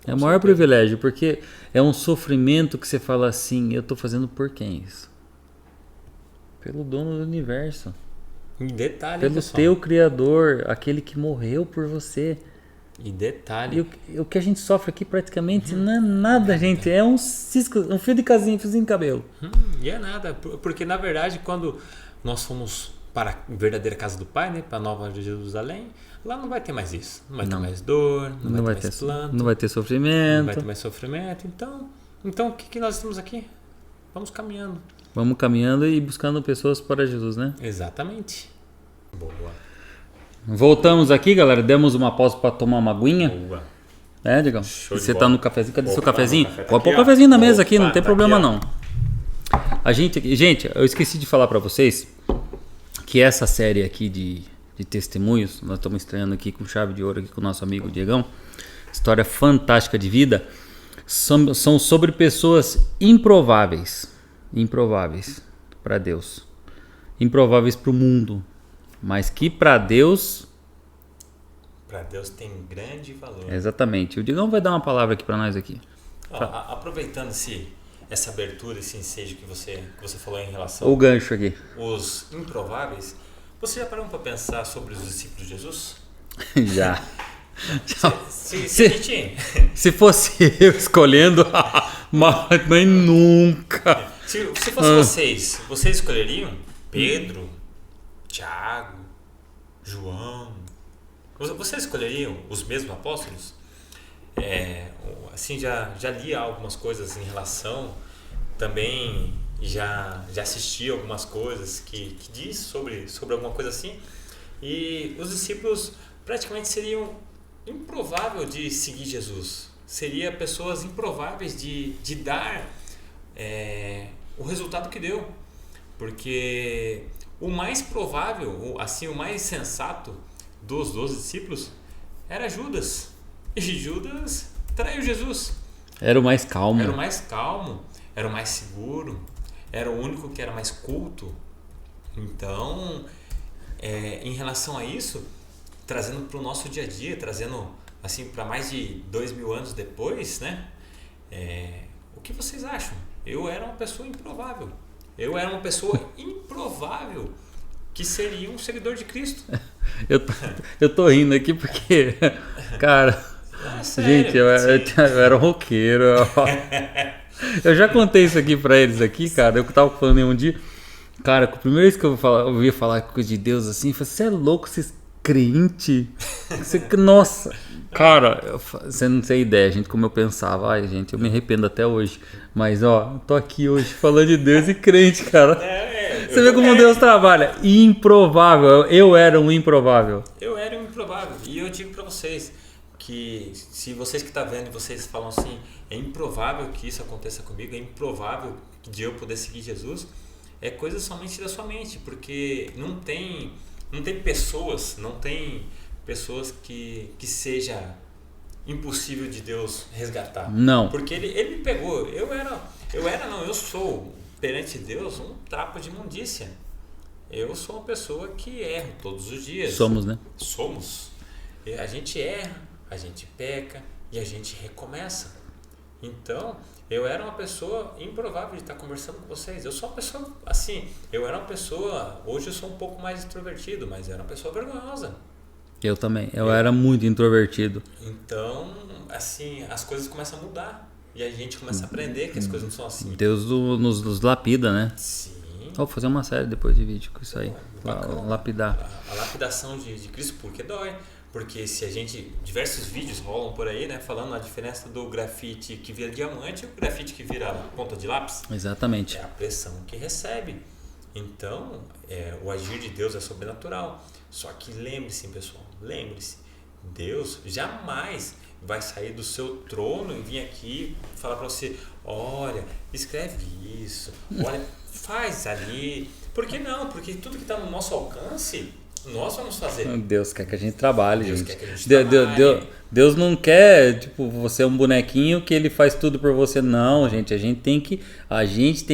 É o maior privilégio, porque é um sofrimento que você fala assim, eu estou fazendo por quem isso? Pelo dono do universo. Em detalhe, pelo pessoal. teu Criador, aquele que morreu por você. E detalhe. E o que a gente sofre aqui praticamente não é nada, gente. É um cisco, um fio de casinha, um fiozinho de cabelo. E é nada, porque na verdade quando nós fomos para a verdadeira casa do Pai, né, para a Nova Jerusalém, lá não vai ter mais isso. Não vai ter mais dor, não vai ter mais planto. Não vai ter sofrimento. Não vai ter mais sofrimento. Então o que nós estamos aqui? Vamos caminhando. Vamos caminhando e buscando pessoas para Jesus, né? Exatamente. Boa. Voltamos aqui, galera. Demos uma pausa para tomar uma aguinha. Boa. Digão? Você tá no cafezinho? Cadê seu cafezinho? Café Pode pôr o cafezinho na mesa aqui, não tem problema aqui, não. Gente, eu esqueci de falar para vocês que essa série aqui de testemunhos, nós estamos estreando aqui com chave de ouro aqui com o nosso amigo Diegão. História fantástica de vida. São sobre pessoas improváveis para Deus, improváveis para o mundo, mas que para Deus tem grande valor. Exatamente. O Diegão vai dar uma palavra aqui para nós aqui. Aproveitando essa abertura, esse ensejo que você falou em relação o gancho aqui. os improváveis, Você já parou para pensar sobre os discípulos de Jesus? Já. Se fosse eu escolhendo, mas nunca. Se fosse vocês escolheriam Pedro, Tiago, João? Vocês escolheriam os mesmos apóstolos? Assim, já li algumas coisas em relação, também já assisti algumas coisas que diz sobre alguma coisa assim, e os discípulos praticamente seriam improvável de seguir Jesus, seria pessoas improváveis de dar o resultado que deu, porque o mais provável, assim, o mais sensato dos 12 discípulos era Judas, e Judas traiu Jesus. Era o mais calmo. Era o mais calmo, era o mais seguro, era o único que era mais culto. Então, em relação a isso, trazendo para o nosso dia a dia, trazendo assim para mais de 2000 anos depois, né? O que vocês acham? Eu era uma pessoa improvável. Eu era uma pessoa improvável que seria um seguidor de Cristo. Eu tô rindo aqui porque, cara, sério, gente, eu era um roqueiro. Eu já contei isso aqui pra eles aqui, cara. Eu tava falando em um dia, cara, a primeira vez que eu ouvi falar coisa de Deus assim, eu falei, você é louco, vocês crente? Nossa, cara, você não tem ideia, gente, como eu pensava. Ai, gente, eu me arrependo até hoje. Mas, ó, tô aqui hoje falando de Deus e crente, cara. Você vê como Deus trabalha. Improvável. Eu era um improvável. Eu era um improvável. E eu digo pra vocês que se vocês que estão vendo, vocês falam assim, é improvável que isso aconteça comigo, é improvável de eu poder seguir Jesus, é coisa somente da sua mente, porque não tem pessoas que seja impossível de Deus resgatar. Não. Porque ele me pegou. Eu sou perante Deus um trapo de imundícia. Eu sou uma pessoa que erra todos os dias. Somos, né? Somos. A gente erra, a gente peca e a gente recomeça. Então, eu era uma pessoa improvável de estar conversando com vocês. Eu sou uma pessoa assim, hoje eu sou um pouco mais extrovertido, mas eu era uma pessoa vergonhosa. Eu também, eu era muito introvertido. Então, assim, as coisas começam a mudar. E a gente começa a aprender que as coisas não são assim. Deus nos lapida, né? Sim. Vou fazer uma série depois de vídeo com isso aí. Lapidar. A lapidação de Cristo, porque dói. Porque se a gente... Diversos vídeos rolam por aí, né? Falando a diferença do grafite que vira diamante e o grafite que vira ponta de lápis. Exatamente. É a pressão que recebe. Então, o agir de Deus é sobrenatural. Só que lembre-se, pessoal. Lembre-se. Deus jamais vai sair do seu trono e vir aqui falar para você, olha, escreve isso, olha, faz ali. Por que não? Porque tudo que está no nosso alcance, nós vamos fazer. Deus quer que a gente trabalhe, Deus gente. quer que a gente trabalhe. Deus não quer, tipo, você é um bonequinho que ele faz tudo por você. Não, gente, a gente tem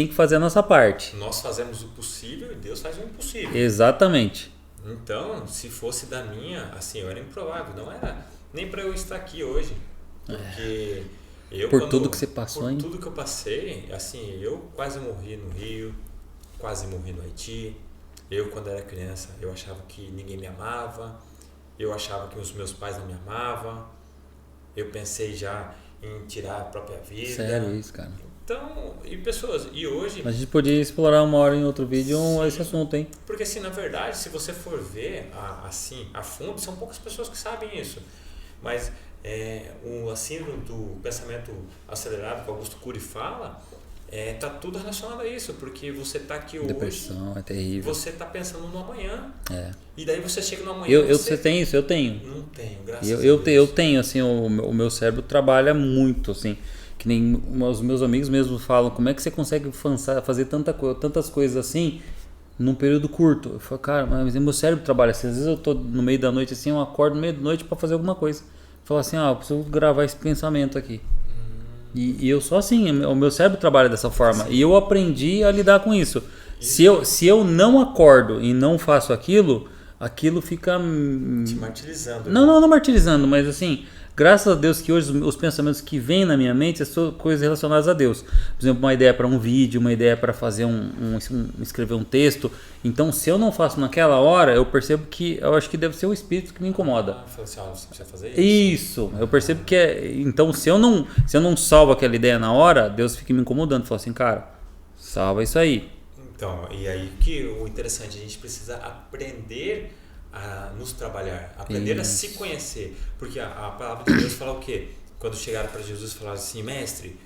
que fazer a nossa parte. Nós fazemos o possível e Deus faz o impossível. Exatamente. Então, se fosse da minha, assim, eu era improvável, não era nem para eu estar aqui hoje, porque tudo que você passou, hein? Por tudo que eu passei, assim, eu quase morri no Rio, quase morri no Haiti. Eu, quando era criança, eu achava que ninguém me amava, eu achava que os meus pais não me amavam, eu pensei já em tirar a própria vida. Sério isso, cara? Então, e hoje... A gente podia explorar uma hora em outro vídeo esse assunto, hein? Porque, assim, na verdade, se você for ver, assim, a fundo, são poucas pessoas que sabem isso. Mas a síndrome do pensamento acelerado que Augusto Cury fala, tá tudo relacionado a isso, porque você tá aqui hoje... Depressão, é terrível. Você tá pensando no amanhã. É. E daí você chega no amanhã... Você tem isso? Eu tenho. Não tenho, graças a Deus. Eu tenho, assim, o meu cérebro trabalha muito, assim... Que nem os meus amigos mesmo falam, como é que você consegue fazer tantas coisas assim num período curto? Eu falo, cara, mas meu cérebro trabalha assim. Às vezes eu tô no meio da noite assim, eu acordo no meio da noite para fazer alguma coisa. Eu falo assim, eu preciso gravar esse pensamento aqui. E eu sou assim, o meu cérebro trabalha dessa forma. Sim. E eu aprendi a lidar com isso. Se eu não acordo e não faço aquilo fica... Te martirizando. Não martirizando, mas assim... Graças a Deus que hoje os pensamentos que vêm na minha mente são coisas relacionadas a Deus. Por exemplo, uma ideia para um vídeo, uma ideia para fazer escrever um texto. Então, se eu não faço naquela hora, eu percebo que eu acho que deve ser o espírito que me incomoda. Fala assim, você precisa fazer isso. Isso, eu percebo que então, se eu não salvo aquela ideia na hora, Deus fica me incomodando. Fala assim, cara, salva isso aí. Então, e aí que o interessante, a gente precisa aprender a nos trabalhar, aprender a se conhecer. Porque a palavra de Deus fala o quê? Quando chegaram para Jesus e falaram assim, mestre,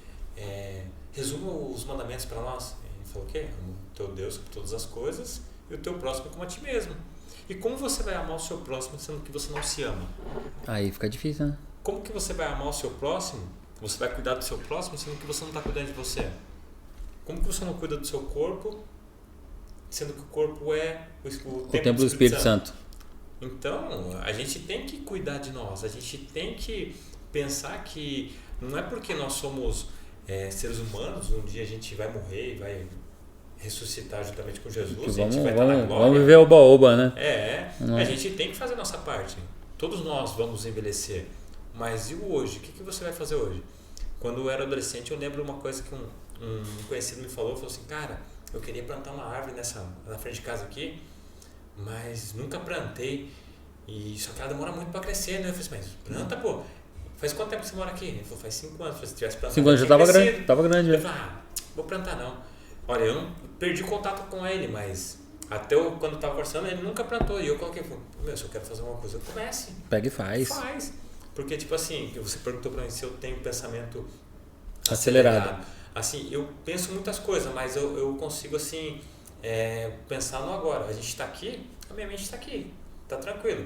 resuma os mandamentos para nós. Ele falou o quê? Ama o teu Deus sobre todas as coisas e o teu próximo como a ti mesmo. E como você vai amar o seu próximo sendo que você não se ama? Aí fica difícil, né? Como que você vai amar o seu próximo? Você vai cuidar do seu próximo sendo que você não está cuidando de você? Como que você não cuida do seu corpo sendo que o corpo é o templo do Espírito Santo? Então, a gente tem que cuidar de nós, a gente tem que pensar que não é porque nós somos seres humanos, um dia a gente vai morrer e vai ressuscitar juntamente com Jesus, a gente vai estar na glória. Vamos viver oba-oba, né? A gente tem que fazer a nossa parte. Todos nós vamos envelhecer. Mas e o hoje? O que você vai fazer hoje? Quando eu era adolescente, eu lembro uma coisa que um conhecido me falou assim, cara, eu queria plantar uma árvore na frente de casa aqui, mas nunca plantei, e só que ela demora muito para crescer, né? Eu falei assim, mas planta, pô. Faz quanto tempo você mora aqui? Ele falou, faz 5 anos. Se tivesse plantado, 5 anos já tava grande. Eu falei, vou plantar não. Olha, eu não perdi contato com ele, mas até quando eu tava conversando, ele nunca plantou. E eu coloquei, se eu quero fazer uma coisa, comece. Pega e faz. Porque, tipo assim, você perguntou pra mim se eu tenho pensamento acelerado. Assim, eu penso muitas coisas, mas eu consigo, assim, pensar no agora. A gente tá aqui, a minha mente tá aqui, tá tranquilo.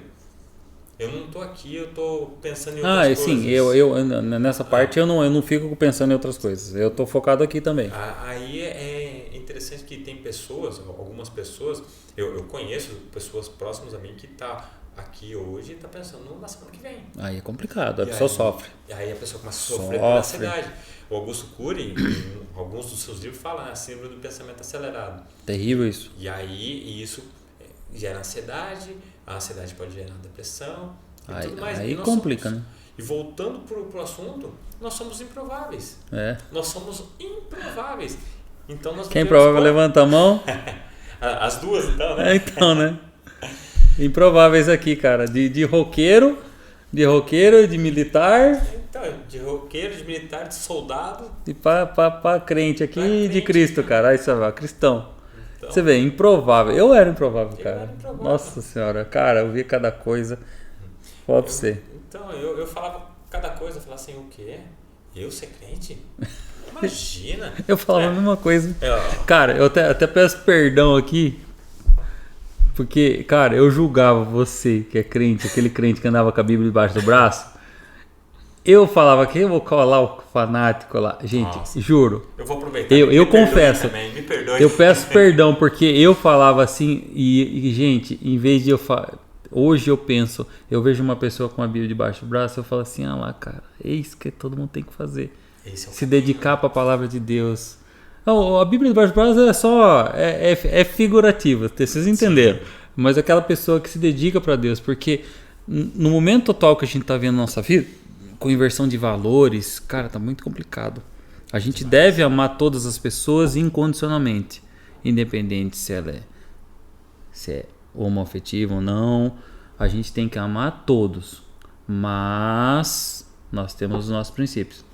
Eu não tô aqui, eu tô pensando em outras coisas. Sim, eu nessa parte eu não fico pensando em outras coisas. Eu tô focado aqui também. Aí é interessante que tem pessoas, algumas pessoas, eu conheço pessoas próximas a mim que tá aqui hoje e tá pensando na semana que vem. Aí é complicado, a pessoa sofre. Aí a pessoa começa a sofrer pela ansiedade. O Augusto Cury, em alguns dos seus livros, fala a síndrome do pensamento acelerado. Terrível isso. E aí isso gera ansiedade, a ansiedade pode gerar depressão e tudo mais. Aí complica, né? E voltando pro assunto, nós somos improváveis. Nós somos improváveis. Então nós quem é improvável levanta a mão. As duas, então, né? Então, né? Improváveis aqui, cara. De roqueiro, de militar. Então, de roqueiro, de militar, de soldado. E pra crente aqui, crente, de Cristo, cara. Aí você vai, cristão. Então, você vê, improvável. Eu era improvável, cara. Nossa senhora, cara, eu via cada coisa. Fala pra você. Então, eu falava cada coisa, eu falava assim, o quê? Eu ser crente? Imagina. Eu falava a mesma coisa. Cara, eu até peço perdão aqui. Porque, cara, eu julgava você que é crente, aquele crente que andava com a Bíblia debaixo do braço. Eu falava que eu vou colar o fanático lá. Gente, nossa, juro. Eu vou aproveitar. Eu confesso. Me perdoe. Eu peço perdão porque eu falava assim e gente, em vez de eu falar... Hoje eu penso, eu vejo uma pessoa com a Bíblia debaixo do braço, eu falo assim, lá, cara, é isso que todo mundo tem que fazer. Se dedicar para a palavra de Deus. Não, a Bíblia debaixo do braço é só figurativa, vocês entenderam. Sim. Mas aquela pessoa que se dedica para Deus, porque no momento atual que a gente está vendo na nossa vida, com inversão de valores, cara, tá muito complicado. A gente deve amar todas as pessoas incondicionalmente, independente se é homoafetiva ou não. A gente tem que amar todos, mas nós temos os nossos princípios.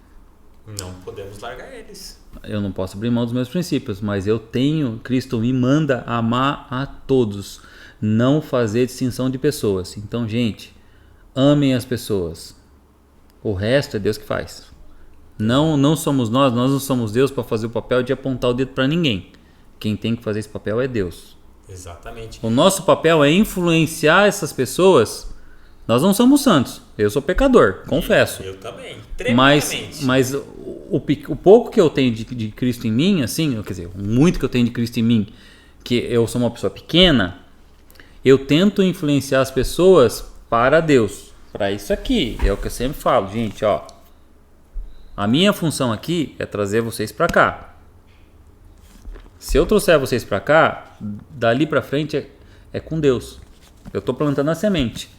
Não podemos largar eles. Eu não posso abrir mão dos meus princípios, mas Cristo me manda amar a todos, não fazer distinção de pessoas. Então, gente, amem as pessoas. O resto é Deus que faz. Não somos nós não somos Deus para fazer o papel de apontar o dedo para ninguém. Quem tem que fazer esse papel é Deus. Exatamente. O nosso papel é influenciar essas pessoas. Nós não somos santos. Eu sou pecador, confesso. Eu também. Mas o pouco que eu tenho de Cristo em mim, assim, quer dizer, muito que eu tenho de Cristo em mim, que eu sou uma pessoa pequena, eu tento influenciar as pessoas para Deus. Para isso aqui, é o que eu sempre falo, gente, ó. A minha função aqui é trazer vocês para cá. Se eu trouxer vocês para cá, dali para frente é com Deus. Eu tô plantando a semente.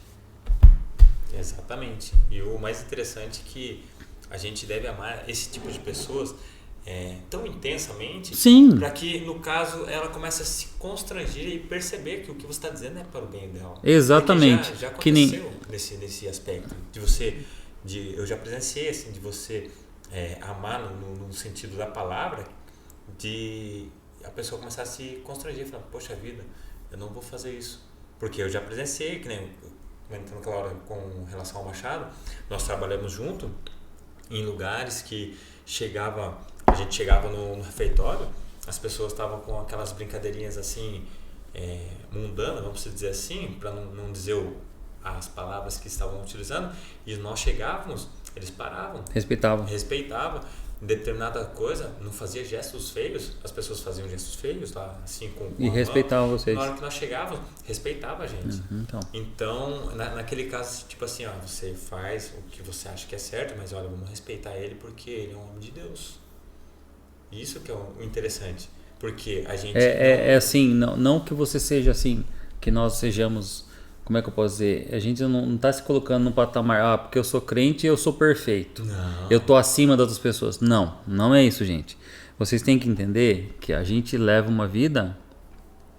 Exatamente. E o mais interessante é que a gente deve amar esse tipo de pessoas tão intensamente, Sim. para que, no caso, ela comece a se constranger e perceber que o que você está dizendo é para o bem dela. Exatamente. Porque já Que nem... aconteceu nesse aspecto eu já presenciei assim, de você amar no sentido da palavra, de a pessoa começar a se constranger, falando, poxa vida, eu não vou fazer isso, porque eu já presenciei, que nem comentando aquela hora com relação ao Machado, nós trabalhamos junto em lugares que a gente chegava no refeitório, as pessoas estavam com aquelas brincadeirinhas assim, mundanas, vamos dizer assim, para não dizer as palavras que estavam utilizando, e nós chegávamos, eles paravam, Respeitavam. em determinada coisa, não fazia gestos feios, as pessoas faziam gestos feios lá, assim, com E respeitavam vocês. Na hora que nós chegávamos, respeitava a gente. Então, naquele caso, tipo assim, você faz o que você acha que é certo, mas olha, vamos respeitar ele porque ele é um homem de Deus. Isso que é o interessante, porque a gente... É assim, não que você seja assim, que nós sejamos... Como é que eu posso dizer? A gente não está se colocando no patamar, porque eu sou crente e eu sou perfeito. Não. Eu estou acima das outras pessoas. Não é isso, gente. Vocês têm que entender que a gente leva uma vida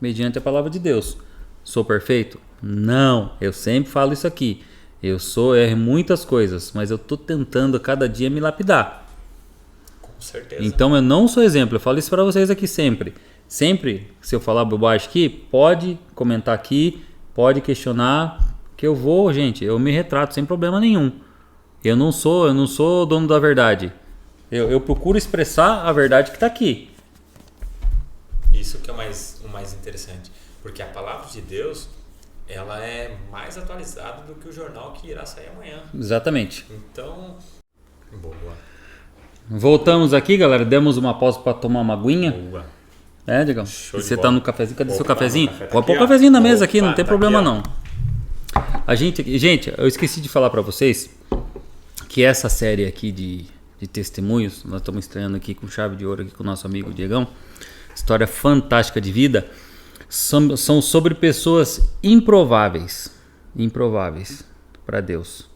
mediante a palavra de Deus. Sou perfeito? Não. Eu sempre falo isso aqui. Eu erro em muitas coisas, mas eu estou tentando a cada dia me lapidar. Com certeza. Então eu não sou exemplo. Eu falo isso para vocês aqui sempre. Sempre, se eu falar bobagem aqui, pode comentar aqui. Pode questionar, que eu me retrato sem problema nenhum. Eu não sou dono da verdade. Eu procuro expressar a verdade que está aqui. Isso que é o mais interessante, porque a palavra de Deus, ela é mais atualizada do que o jornal que irá sair amanhã. Exatamente. Então, boa. Voltamos aqui, galera. Demos uma pausa para tomar uma aguinha. Boa. Digão? Você tá no cafezinho? Cadê seu cafezinho? Café tá Pode pôr o aqui, cafezinho na mesa aqui, não tem tá problema aqui, não. Gente, eu esqueci de falar para vocês que essa série aqui de testemunhos, nós estamos estreando aqui com chave de ouro aqui com o nosso amigo Diegão, história fantástica de vida, são sobre pessoas improváveis para Deus,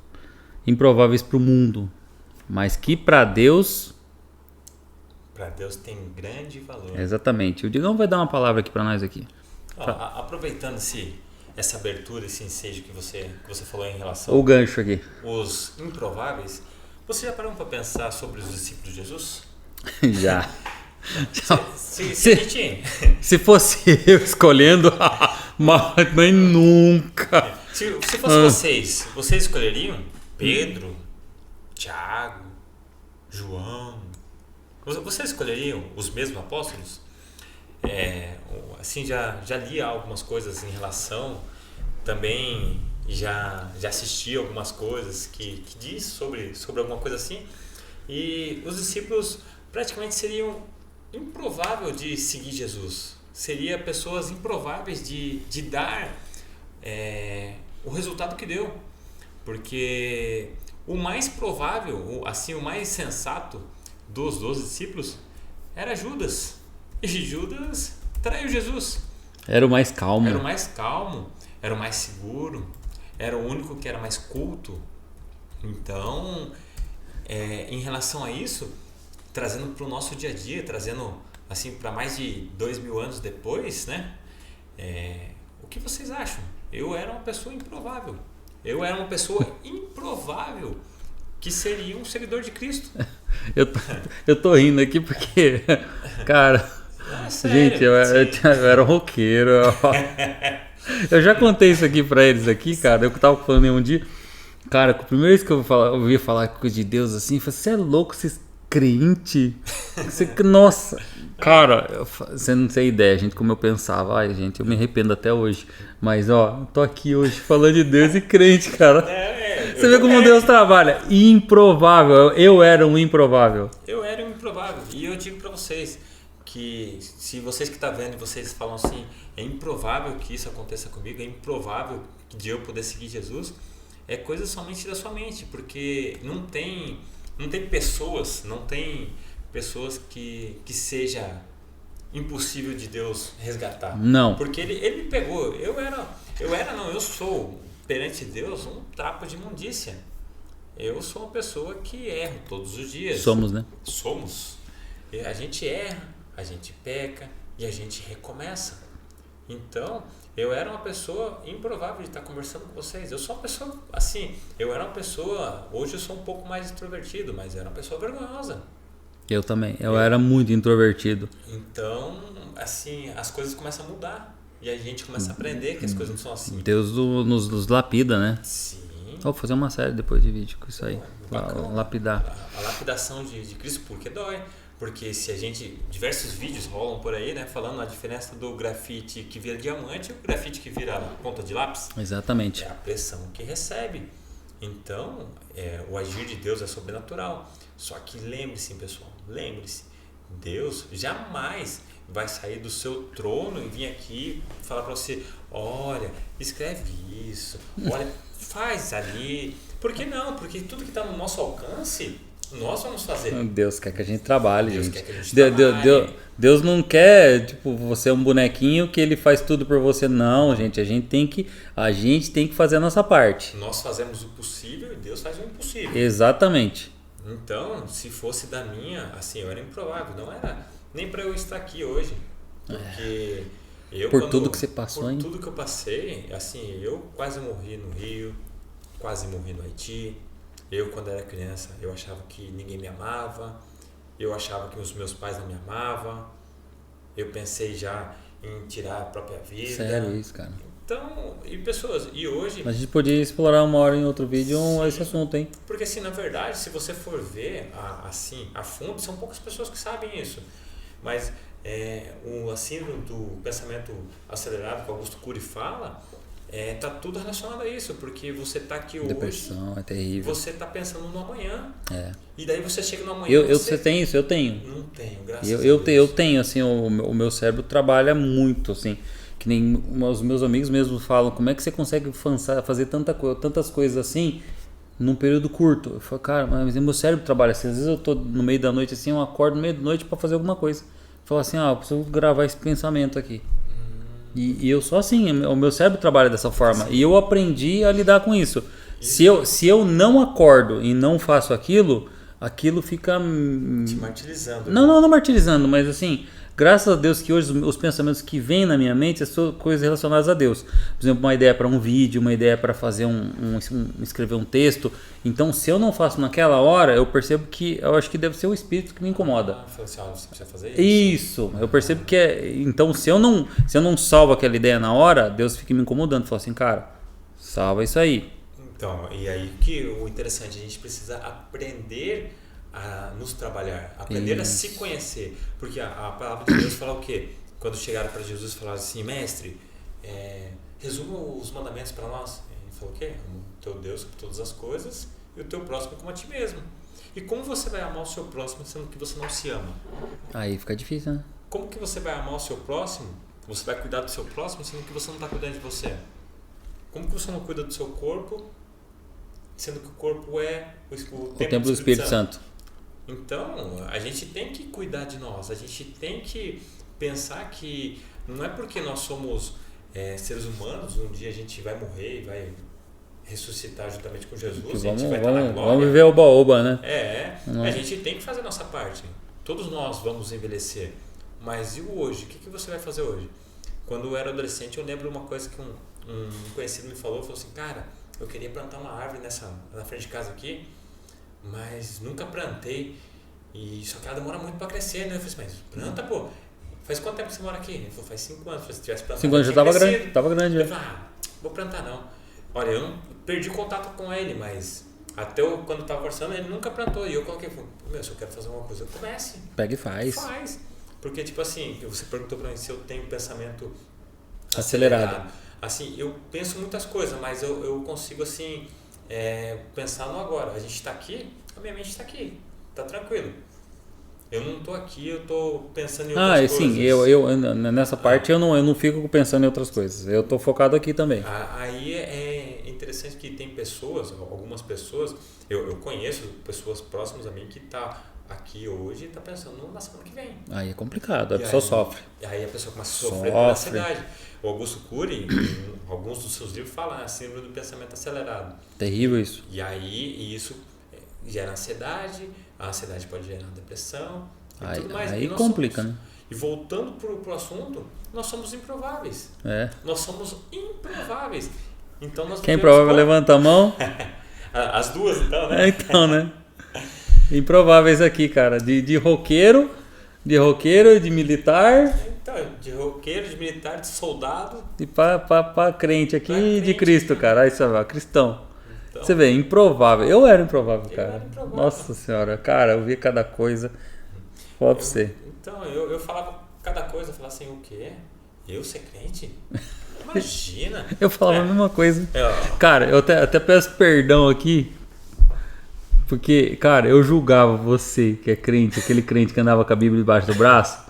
improváveis para o mundo, mas que para Deus tem grande valor. Exatamente. O Diegão vai dar uma palavra aqui para nós aqui. Aproveitando essa abertura, esse ensejo que você falou em relação O gancho aqui. Os improváveis, você já parou para pensar sobre os discípulos de Jesus? Já. Se fosse eu escolhendo, mas nunca. Se fosse vocês escolheriam Pedro, Tiago, João? Vocês escolheriam os mesmos apóstolos? Assim, já li algumas coisas em relação, também já assisti algumas coisas que diz sobre alguma coisa assim, e os discípulos praticamente seriam improvável de seguir Jesus, seria pessoas improváveis de dar o resultado que deu, porque o mais provável, assim, o mais sensato dos 12 discípulos era Judas, e Judas traiu Jesus. Era o mais calmo, era o mais seguro, era o único que era mais culto. Então, em relação a isso, trazendo para o nosso dia a dia, trazendo assim para mais de 2000 anos depois, né? O que vocês acham? Eu era uma pessoa improvável. Que seria um seguidor de Cristo. Eu tô rindo aqui porque, cara, gente, eu era um roqueiro. Eu já contei isso aqui pra eles aqui, cara. Eu tava falando em um dia, cara, a primeira vez que eu ouvi falar coisa de Deus assim, eu falei, você é louco, vocês crente? Nossa, cara, você não tem ideia, gente, como eu pensava. Ai, gente, eu me arrependo até hoje. Mas, tô aqui hoje falando de Deus e crente, cara. Você vê como Deus trabalha. Improvável. Eu era um improvável. E eu digo pra vocês que se vocês que estão vendo e vocês falam assim, é improvável que isso aconteça comigo, é improvável de eu poder seguir Jesus, é coisa somente da sua mente, porque não tem pessoas que seja impossível de Deus resgatar. Não. Porque ele me pegou. Eu sou perante Deus um trapo de imundícia. Eu sou uma pessoa que erro todos os dias. Somos, né? Somos. E a gente erra, a gente peca e a gente recomeça. Então, eu era uma pessoa improvável de estar conversando com vocês. Eu sou uma pessoa, assim, hoje eu sou um pouco mais extrovertido, mas eu era uma pessoa vergonhosa. Eu também. Eu era muito introvertido. Então, assim, as coisas começam a mudar. E a gente começa a aprender que as coisas não são assim. Deus nos lapida, né? Sim. Vou fazer uma série depois de vídeo com isso aí. Lapidar. A lapidação de Cristo, porque dói. Porque se a gente... Diversos vídeos rolam por aí, né? Falando a diferença do grafite que vira diamante e o grafite que vira ponta de lápis. Exatamente. É a pressão que recebe. Então, o agir de Deus é sobrenatural. Só que lembre-se, pessoal. Lembre-se. Deus jamais vai sair do seu trono e vir aqui falar para você: olha, escreve isso. Olha, faz ali. Por que não? Porque tudo que está no nosso alcance... Nós vamos fazer. Deus quer que a gente trabalhe, Deus gente. quer que a gente trabalhe. Deus não quer, tipo, você é um bonequinho que ele faz tudo por você. Não, gente. A gente tem que fazer a nossa parte. Nós fazemos o possível e Deus faz o impossível. Exatamente. Então, se fosse da minha, assim, eu era improvável. Não era nem para eu estar aqui hoje. Porque tudo que você passou, hein? Por tudo que eu passei, assim, eu quase morri no Rio, quase morri no Haiti. Eu, quando era criança, eu achava que ninguém me amava. Eu achava que os meus pais não me amavam. Eu pensei já em tirar a própria vida. Sério isso, cara? Então, e hoje... A gente podia explorar uma hora em outro vídeo esse assunto, hein? Porque, assim, na verdade, se você for ver, assim, a fundo, são poucas pessoas que sabem isso. Mas a síndrome do pensamento acelerado que Augusto Cury fala... tá tudo relacionado a isso, porque você tá aqui hoje. Depressão, é terrível. Você tá pensando no amanhã. É. E daí você chega no amanhã. Você tem isso? Eu tenho. Não tenho, graças a Deus. Eu tenho, assim, o meu cérebro trabalha muito, assim. Que nem os meus amigos mesmo falam: como é que você consegue fazer tantas coisas assim num período curto? Eu falo: cara, mas o meu cérebro trabalha assim. Às vezes eu tô no meio da noite assim, eu acordo no meio da noite para fazer alguma coisa. Eu falo assim: eu preciso gravar esse pensamento aqui. E eu sou assim, o meu cérebro trabalha dessa forma. Sim. E eu aprendi a lidar com isso. Se eu não acordo e não faço aquilo fica... te martirizando. Não martirizando, mas assim, graças a Deus que hoje os pensamentos que vêm na minha mente são coisas relacionadas a Deus. Por exemplo, uma ideia para um vídeo, uma ideia para fazer escrever um texto. Então, se eu não faço naquela hora, eu percebo que eu acho que deve ser o espírito que me incomoda. Fala assim: você precisa fazer isso. Isso, eu percebo que então, se eu não salvo aquela ideia na hora, Deus fica me incomodando. Fala assim: cara, salva isso aí. Então, e aí que o interessante, a gente precisa aprender a nos trabalhar, aprender a se conhecer. Porque a palavra de Deus fala o quê? Quando chegaram para Jesus e falaram assim: mestre, resuma os mandamentos para nós. Ele falou o quê? Ama o teu Deus sobre todas as coisas e o teu próximo como a ti mesmo. E como você vai amar o seu próximo sendo que você não se ama? Aí fica difícil, né? Como que você vai amar o seu próximo? Você vai cuidar do seu próximo sendo que você não está cuidando de você? Como que você não cuida do seu corpo sendo que o corpo é o templo do Espírito Santo? Então, a gente tem que cuidar de nós. A gente tem que pensar que não é porque nós somos seres humanos, um dia a gente vai morrer e vai ressuscitar juntamente com Jesus, a gente vai estar na glória. Vamos viver oba-oba, né? A gente tem que fazer a nossa parte. Todos nós vamos envelhecer. Mas e o hoje? O que você vai fazer hoje? Quando eu era adolescente, eu lembro uma coisa que um conhecido me falou assim: cara, eu queria plantar uma árvore na frente de casa aqui, mas nunca plantei. Só que ela demora muito para crescer, né? Eu falei assim: mas planta, pô. Faz quanto tempo que você mora aqui? Ele falou: faz 5 anos. Se tivesse plantado, 5 anos já tava grande. Eu falei: vou plantar não. Olha, eu não perdi contato com ele, mas até quando eu tava conversando, ele nunca plantou. E eu coloquei: se eu quero fazer uma coisa, comece. Pega e faz. Porque, tipo assim, você perguntou para mim se eu tenho pensamento acelerado. Assim, eu penso muitas coisas, mas eu consigo, assim, pensar no agora. A gente está aqui, a minha mente está aqui, tá tranquilo. Eu não tô aqui, eu tô pensando em outras coisas. Sim, eu nessa parte eu não fico pensando em outras coisas. Eu tô focado aqui também. Aí é interessante que tem pessoas, algumas pessoas, eu conheço pessoas próximas a mim que tá aqui hoje e tá pensando na semana que vem. Aí é complicado, a E pessoa aí, sofre. E aí a pessoa começa a sofrer pela ansiedade. O Augusto Cury, em alguns dos seus livros, fala a síndrome do pensamento acelerado. Terrível isso. E aí isso gera ansiedade, a ansiedade pode gerar depressão e tudo mais. Aí complica, né? E voltando pro assunto, nós somos improváveis. Nós somos improváveis. Então nós quem é improvável levanta a mão. As duas, então, né? Então, né? Improváveis aqui, cara. De roqueiro, de militar. Então, de roqueiro, de militar, de soldado. E pra crente aqui, crente, de Cristo, né? Cara. Aí você vai, cristão. Então, você vê, improvável. Eu era improvável, cara. Era improvável. Nossa senhora, cara, eu via cada coisa. Fala pra você. Então, eu falava cada coisa, eu falava assim, o quê? Eu ser crente? Imagina! Eu falava a mesma coisa. Cara, eu até peço perdão aqui, porque, cara, eu julgava você que é crente, aquele crente que andava com a Bíblia debaixo do braço.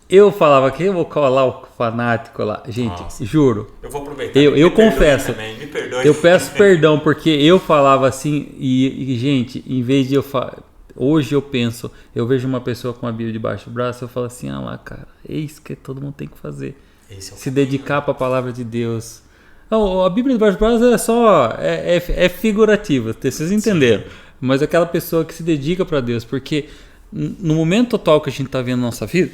Eu falava que eu vou colar o fanático lá. Gente, nossa, juro. Eu vou aproveitar. Eu confesso. Me perdoe. Eu peço perdão, porque eu falava assim, e gente, em vez de eu falar. Hoje eu penso, eu vejo uma pessoa com a Bíblia debaixo do braço, eu falo assim, lá, cara, é isso que todo mundo tem que fazer. Se dedicar para a palavra de Deus. Não, a Bíblia debaixo do braço é só, é figurativa, vocês entenderam. Sim. Mas aquela pessoa que se dedica para Deus, porque no momento atual que a gente está vendo na nossa vida,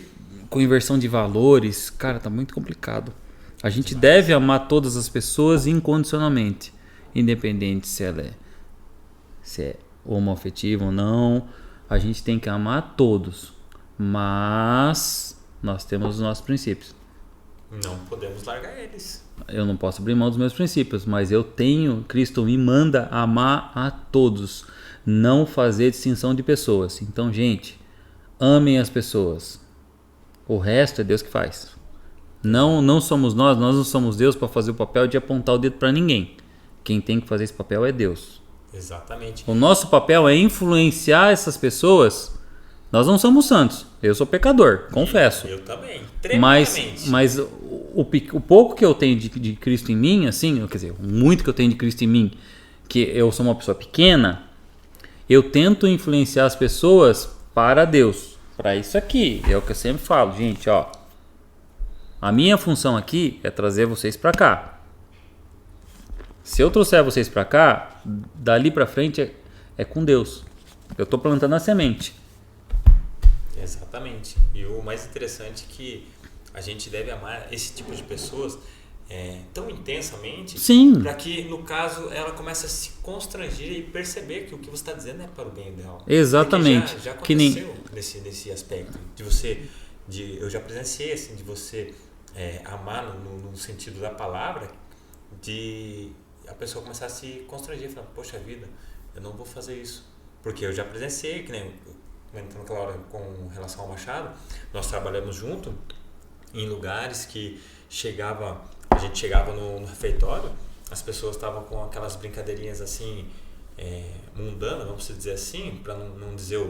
com inversão de valores, cara, tá muito complicado. A gente deve amar todas as pessoas incondicionalmente, independente se é homoafetivo ou não, a gente tem que amar todos, mas nós temos os nossos princípios. Não podemos largar eles. Eu não posso abrir mão dos meus princípios, mas Cristo me manda amar a todos, não fazer distinção de pessoas. Então, gente, amem as pessoas. O resto é Deus que faz. Não somos nós não somos Deus para fazer o papel de apontar o dedo para ninguém. Quem tem que fazer esse papel é Deus. Exatamente. O nosso papel é influenciar essas pessoas. Nós não somos santos. Eu sou pecador, confesso. Eu também. Mas o pouco que eu tenho de Cristo em mim, assim, quer dizer, muito que eu tenho de Cristo em mim, que eu sou uma pessoa pequena, eu tento influenciar as pessoas para Deus. Para isso aqui, é o que eu sempre falo, gente, ó. A minha função aqui é trazer vocês para cá. Se eu trouxer vocês para cá, dali para frente é com Deus. Eu estou plantando a semente. Exatamente. E o mais interessante é que a gente deve amar esse tipo de pessoas tão intensamente, para que, no caso, ela comece a se constranger e perceber que o que você está dizendo é para o bem dela. Exatamente. Já aconteceu nesse aspecto. Eu já presenciei assim, de você amar no sentido da palavra, de a pessoa começar a se constranger, falando, poxa vida, eu não vou fazer isso. Porque eu já presenciei, que nem comentando aquela hora com relação ao Machado, nós trabalhamos junto em lugares que a gente chegava no refeitório, as pessoas estavam com aquelas brincadeirinhas assim, mundanas, vamos dizer assim, para não dizer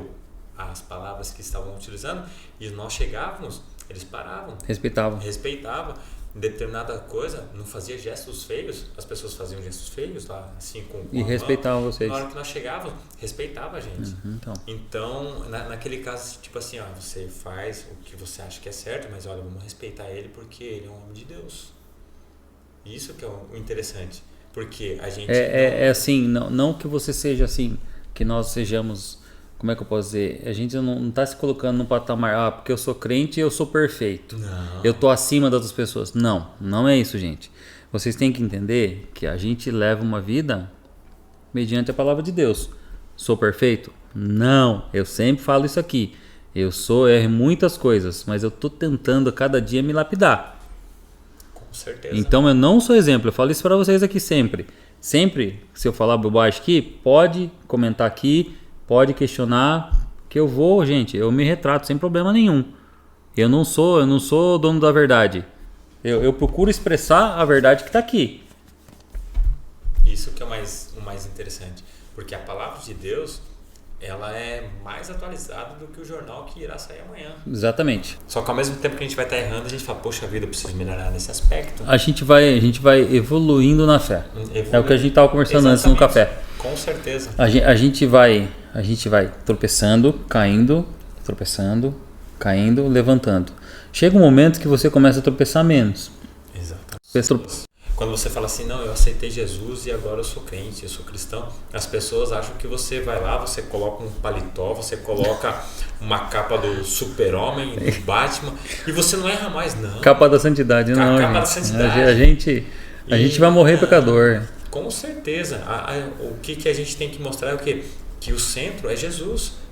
as palavras que estavam utilizando, e nós chegávamos, eles paravam. Respeitavam. Em determinada coisa, não fazia gestos feios, as pessoas faziam gestos feios lá, assim, com e respeitavam vocês. Na hora que nós chegávamos, respeitava a gente. Então naquele caso, tipo assim, você faz o que você acha que é certo, mas olha, vamos respeitar ele porque ele é um homem de Deus. Isso que é o interessante, porque a gente... assim, não que você seja assim, que nós sejamos... Como é que eu posso dizer? A gente não está se colocando no patamar, porque eu sou crente e eu sou perfeito. Não. Eu estou acima das outras pessoas. Não é isso, gente. Vocês têm que entender que a gente leva uma vida mediante a palavra de Deus. Sou perfeito? Não. Eu sempre falo isso aqui. Eu erro muitas coisas, mas eu estou tentando a cada dia me lapidar. Com certeza. Então eu não sou exemplo. Eu falo isso para vocês aqui sempre. Sempre, se eu falar bobagem aqui, pode comentar aqui. Pode questionar, que eu me retrato sem problema nenhum. Eu não sou dono da verdade. Eu procuro expressar a verdade que está aqui. Isso que é o mais interessante. Porque a palavra de Deus, ela é mais atualizada do que o jornal que irá sair amanhã. Exatamente. Só que ao mesmo tempo que a gente vai estar errando, a gente fala, poxa vida, eu preciso melhorar nesse aspecto. A gente vai evoluindo na fé. É o que a gente estava conversando antes no café. Com certeza. A gente vai tropeçando, caindo, levantando. Chega um momento que você começa a tropeçar menos. Exatamente. Quando você fala assim, não, eu aceitei Jesus e agora eu sou crente, eu sou cristão, as pessoas acham que você vai lá, você coloca um paletó, você coloca uma capa do Super-Homem, do Batman, e você não erra mais, não. Capa da santidade, não. Capa da santidade. A gente vai morrer pecador. Com certeza. O que a gente tem que mostrar é o quê? Que o centro é Jesus.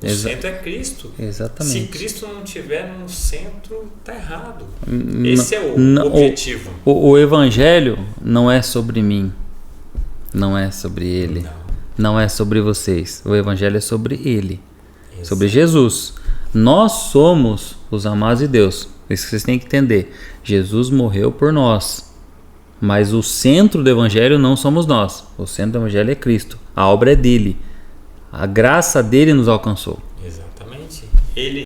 O centro é Cristo. Exatamente. Se Cristo não estiver no centro, está errado. Esse é o objetivo. O Evangelho não é sobre mim. Não é sobre Ele. Não é sobre vocês. O Evangelho é sobre Ele. Exato. Sobre Jesus. Nós somos os amados de Deus. Isso que vocês têm que entender. Jesus morreu por nós. Mas o centro do Evangelho não somos nós. O centro do Evangelho é Cristo. A obra é dele. A graça dele nos alcançou. Exatamente. Ele